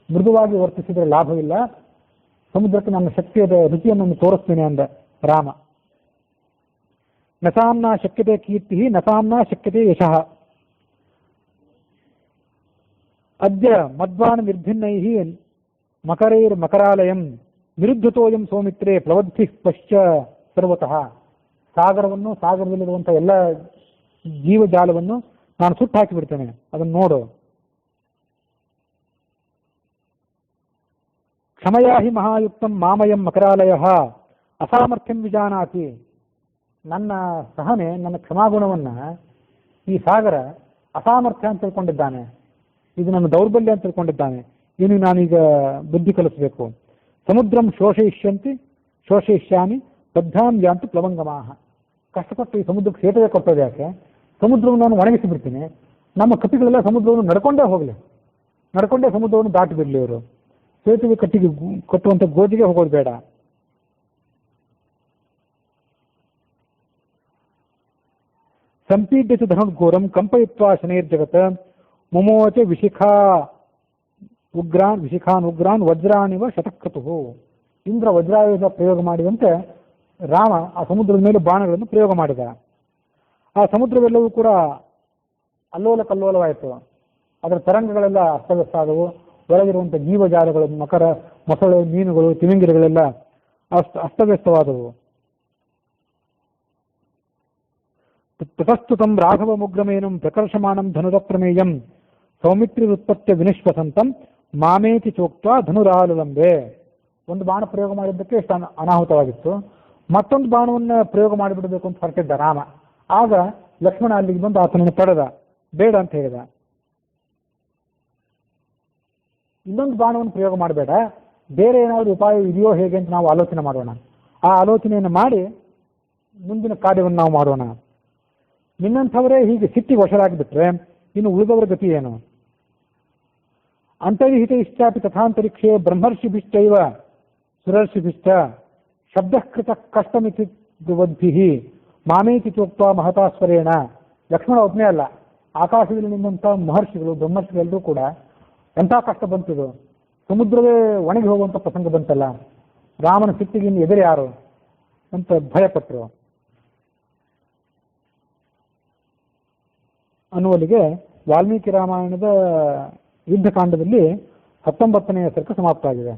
ಮೃದುವಾಗಿ ವರ್ತಿಸಿದರೆ ಲಾಭವಿಲ್ಲ. ಸಮುದ್ರಕ್ಕೆ ನನ್ನ ಶಕ್ತಿಯದ ರುಚಿಯನ್ನು ತೋರಿಸ್ತೇನೆ ಅಂದ ರಾಮ. ನಸಾಂನ ಶಕ್ಯತೆ ಕೀರ್ತಿ ನಸಾಂನ ಶಕ್ಯತೆ ಯಶಃ. ಅದ್ಯ ಮದ್ವಾನ ನಿರ್ಭಿನ್ನೈ ಮಕರೈರ್ಮಕರಾಲಯಂ ನಿರುದ್ಧತೋಯಂ ಸೌಮಿತ್ರೇ ಪ್ಲವದ್ಭಿ ಪಶ್ಚ ಸರ್ವತಃ. ಸಾಗರವನ್ನು, ಸಾಗರದಲ್ಲಿರುವಂತಹ ಎಲ್ಲ ಜೀವಜಾಲವನ್ನು ನಾನು ಸುಟ್ಟು ಹಾಕಿಬಿಡ್ತೇನೆ, ಅದನ್ನು ನೋಡು. ಕ್ಷಮಯಾ ಹಿ ಮಹಾಯುಕ್ತಂ ಮಾಮಯಂ ಮಕರಾಲಯ ಅಸಾಮರ್ಥ್ಯಂ ವಿಜಾನಾತಿ. ನನ್ನ ಸಹನೆ, ನನ್ನ ಕ್ಷಮಾಗುಣವನ್ನ ಈ ಸಾಗರ ಅಸಾಮರ್ಥ್ಯ ಅಂತ ತಿಳ್ಕೊಂಡಿದ್ದಾನೆ. ಇದು ನನ್ನ ದೌರ್ಬಲ್ಯ ಅಂತ ತಿಳ್ಕೊಂಡಿದ್ದಾನೆ. ಇವನಿಗೆ ನಾನೀಗ ಬುದ್ಧಿ ಕಲಿಸಬೇಕು. ಸಮುದ್ರಂ ಶೋಷಯಿಷ್ಯಾಮಿ ಬದ್ಧಾಂ ಯಾಂತು ಪ್ಲವಂಗಮಾಹ. ಕಷ್ಟಪಟ್ಟು ಈ ಸಮುದ್ರಕ್ಕೆ ಸೇತುವೆ ಕೊಟ್ಟೋದು ಯಾಕೆ? ಸಮುದ್ರವನ್ನು ನಾನು ಒಣಗಿಸಿ ಬಿಡ್ತೀನಿ. ನಮ್ಮ ಕಪಿಗಳೆಲ್ಲ ಸಮುದ್ರವನ್ನು ನಡ್ಕೊಂಡೇ ಹೋಗಲಿ, ನಡ್ಕೊಂಡೇ ಸಮುದ್ರವನ್ನು ದಾಟಿ ಬಿಡಲಿ. ಅವರು ಸೇತುವೆ ಕಟ್ಟುವಂಥ ಗೋಜಿಗೆ ಹೋಗೋದು ಬೇಡ. ಸಂಪೀಡ್ಯತೆ ಧನುರ್ಘೋರಂ ಕಂಪಯಿತ್ವಾ ಶನೈರ್ಜಗತ್ ಮುಮೋಚ ವಿಶಿಖಾನ್ ಉಗ್ರಾನ್ ವಜ್ರಾನಿವ ಶತಕ್ರತು. ಇಂದ್ರ ವಜ್ರಾಯುಧ ಪ್ರಯೋಗ ಮಾಡಿದಂತೆ ರಾಮ ಆ ಸಮುದ್ರದ ಮೇಲೆ ಬಾಣಗಳನ್ನು ಪ್ರಯೋಗ ಮಾಡಿದ. ಆ ಸಮುದ್ರವೆಲ್ಲವೂ ಕೂಡ ಅಲ್ಲೋಲ ಕಲ್ಲೋಲವಾಯಿತು. ಅದರ ತರಂಗಗಳೆಲ್ಲ ಅಸ್ತವ್ಯಸ್ತ ಆದವು. ಒಳಗಿರುವಂಥ ಜೀವಜಾಲಗಳು, ಮೊಸಳೆ, ಮೀನುಗಳು, ತಿಮಿಂಗಿರಗಳೆಲ್ಲ ಅಸ್ತವ್ಯಸ್ತವಾದವು. ತತಸ್ತುತಂ ರಾಘವ ಮುಗ್ರಮೇನಂ ಪ್ರಕರ್ಷಮಾಣಂ ಧನುರಪ್ರಮೇಯಂ ಸೌಮಿತ್ರಿರುತ್ಪತ್ಯ ವಿನಿಶ್ವಸಂತಂ ಮಾಮೇತಿ ಚೋಕ್ತ ಧನುರಾಲಂಬೆ. ಒಂದು ಬಾಣ ಪ್ರಯೋಗ ಮಾಡಿದ್ದಕ್ಕೆ ಎಷ್ಟು ಅನಾಹುತವಾಗಿತ್ತು. ಮತ್ತೊಂದು ಬಾಣವನ್ನು ಪ್ರಯೋಗ ಮಾಡಿಬಿಡಬೇಕು ಅಂತ ಹೊರಟಿದ್ದ ರಾಮ. ಆಗ ಲಕ್ಷ್ಮಣ ಅಲ್ಲಿಗೆ ಬಂದು ಆತನನ್ನು ತಡೆದ, ಬೇಡ ಅಂತ ಹೇಳಿದ. ಇನ್ನೊಂದು ಬಾಣವನ್ನು ಪ್ರಯೋಗ ಮಾಡಬೇಡ, ಬೇರೆ ಏನಾದರೂ ಉಪಾಯ ಇದೆಯೋ ಹೇಗೆ ಅಂತ ನಾವು ಆಲೋಚನೆ ಮಾಡೋಣ. ಆ ಆಲೋಚನೆಯನ್ನು ಮಾಡಿ ಮುಂದಿನ ಕಾರ್ಯವನ್ನು ನಾವು ಮಾಡೋಣ. ನಿನ್ನಂಥವರೇ ಹೀಗೆ ಸಿಟ್ಟಿಗೆ ವಶರಾಗಿಬಿಟ್ರೆ ಇನ್ನು ಉಳಿದವರ ಗತಿ ಏನು? ಅಂತರ್ಹಿತ ಇಷ್ಟಾಪಿ ತಥಾಂತರಿಕ್ಷೇ ಬ್ರಹ್ಮರ್ಷಿಭಿಶ್ಚೈವ ಸುರರ್ಷಿಭಿಶ್ಚ ಶಬ್ದಕೃತ ಕಷ್ಟಮಿತಿ ದುವದ್ಭಿಃ ಮಾಮೇತಿ ಚೋಕ್ತ ಮಹತಾಸ್ವರೇಣ. ಲಕ್ಷ್ಮಣ ಒಬ್ಬನೇ ಅಲ್ಲ, ಆಕಾಶದಲ್ಲಿ ನಿಂತ ಮಹರ್ಷಿಗಳು, ಬ್ರಹ್ಮರ್ಷಿಗಳೆಲ್ಲರೂ ಕೂಡ ಎಂಥ ಕಷ್ಟ ಬಂತಿದು, ಸಮುದ್ರವೇ ಒಣಗಿ ಹೋಗುವಂಥ ಪ್ರಸಂಗ ಬಂತಲ್ಲ, ರಾಮನ ಸಿಟ್ಟಿಗೆ ಇನ್ನು ಎದುರು ಯಾರು ಅಂತ ಭಯಪಟ್ಟರು. ಅನ್ನುವಲ್ಲಿಗೆ ವಾಲ್ಮೀಕಿ ರಾಮಾಯಣದ ಯುದ್ಧಕಾಂಡದಲ್ಲಿ 19ನೇ ಸರ್ಕ ಸಮಾಪ್ತ ಆಗಿದೆ.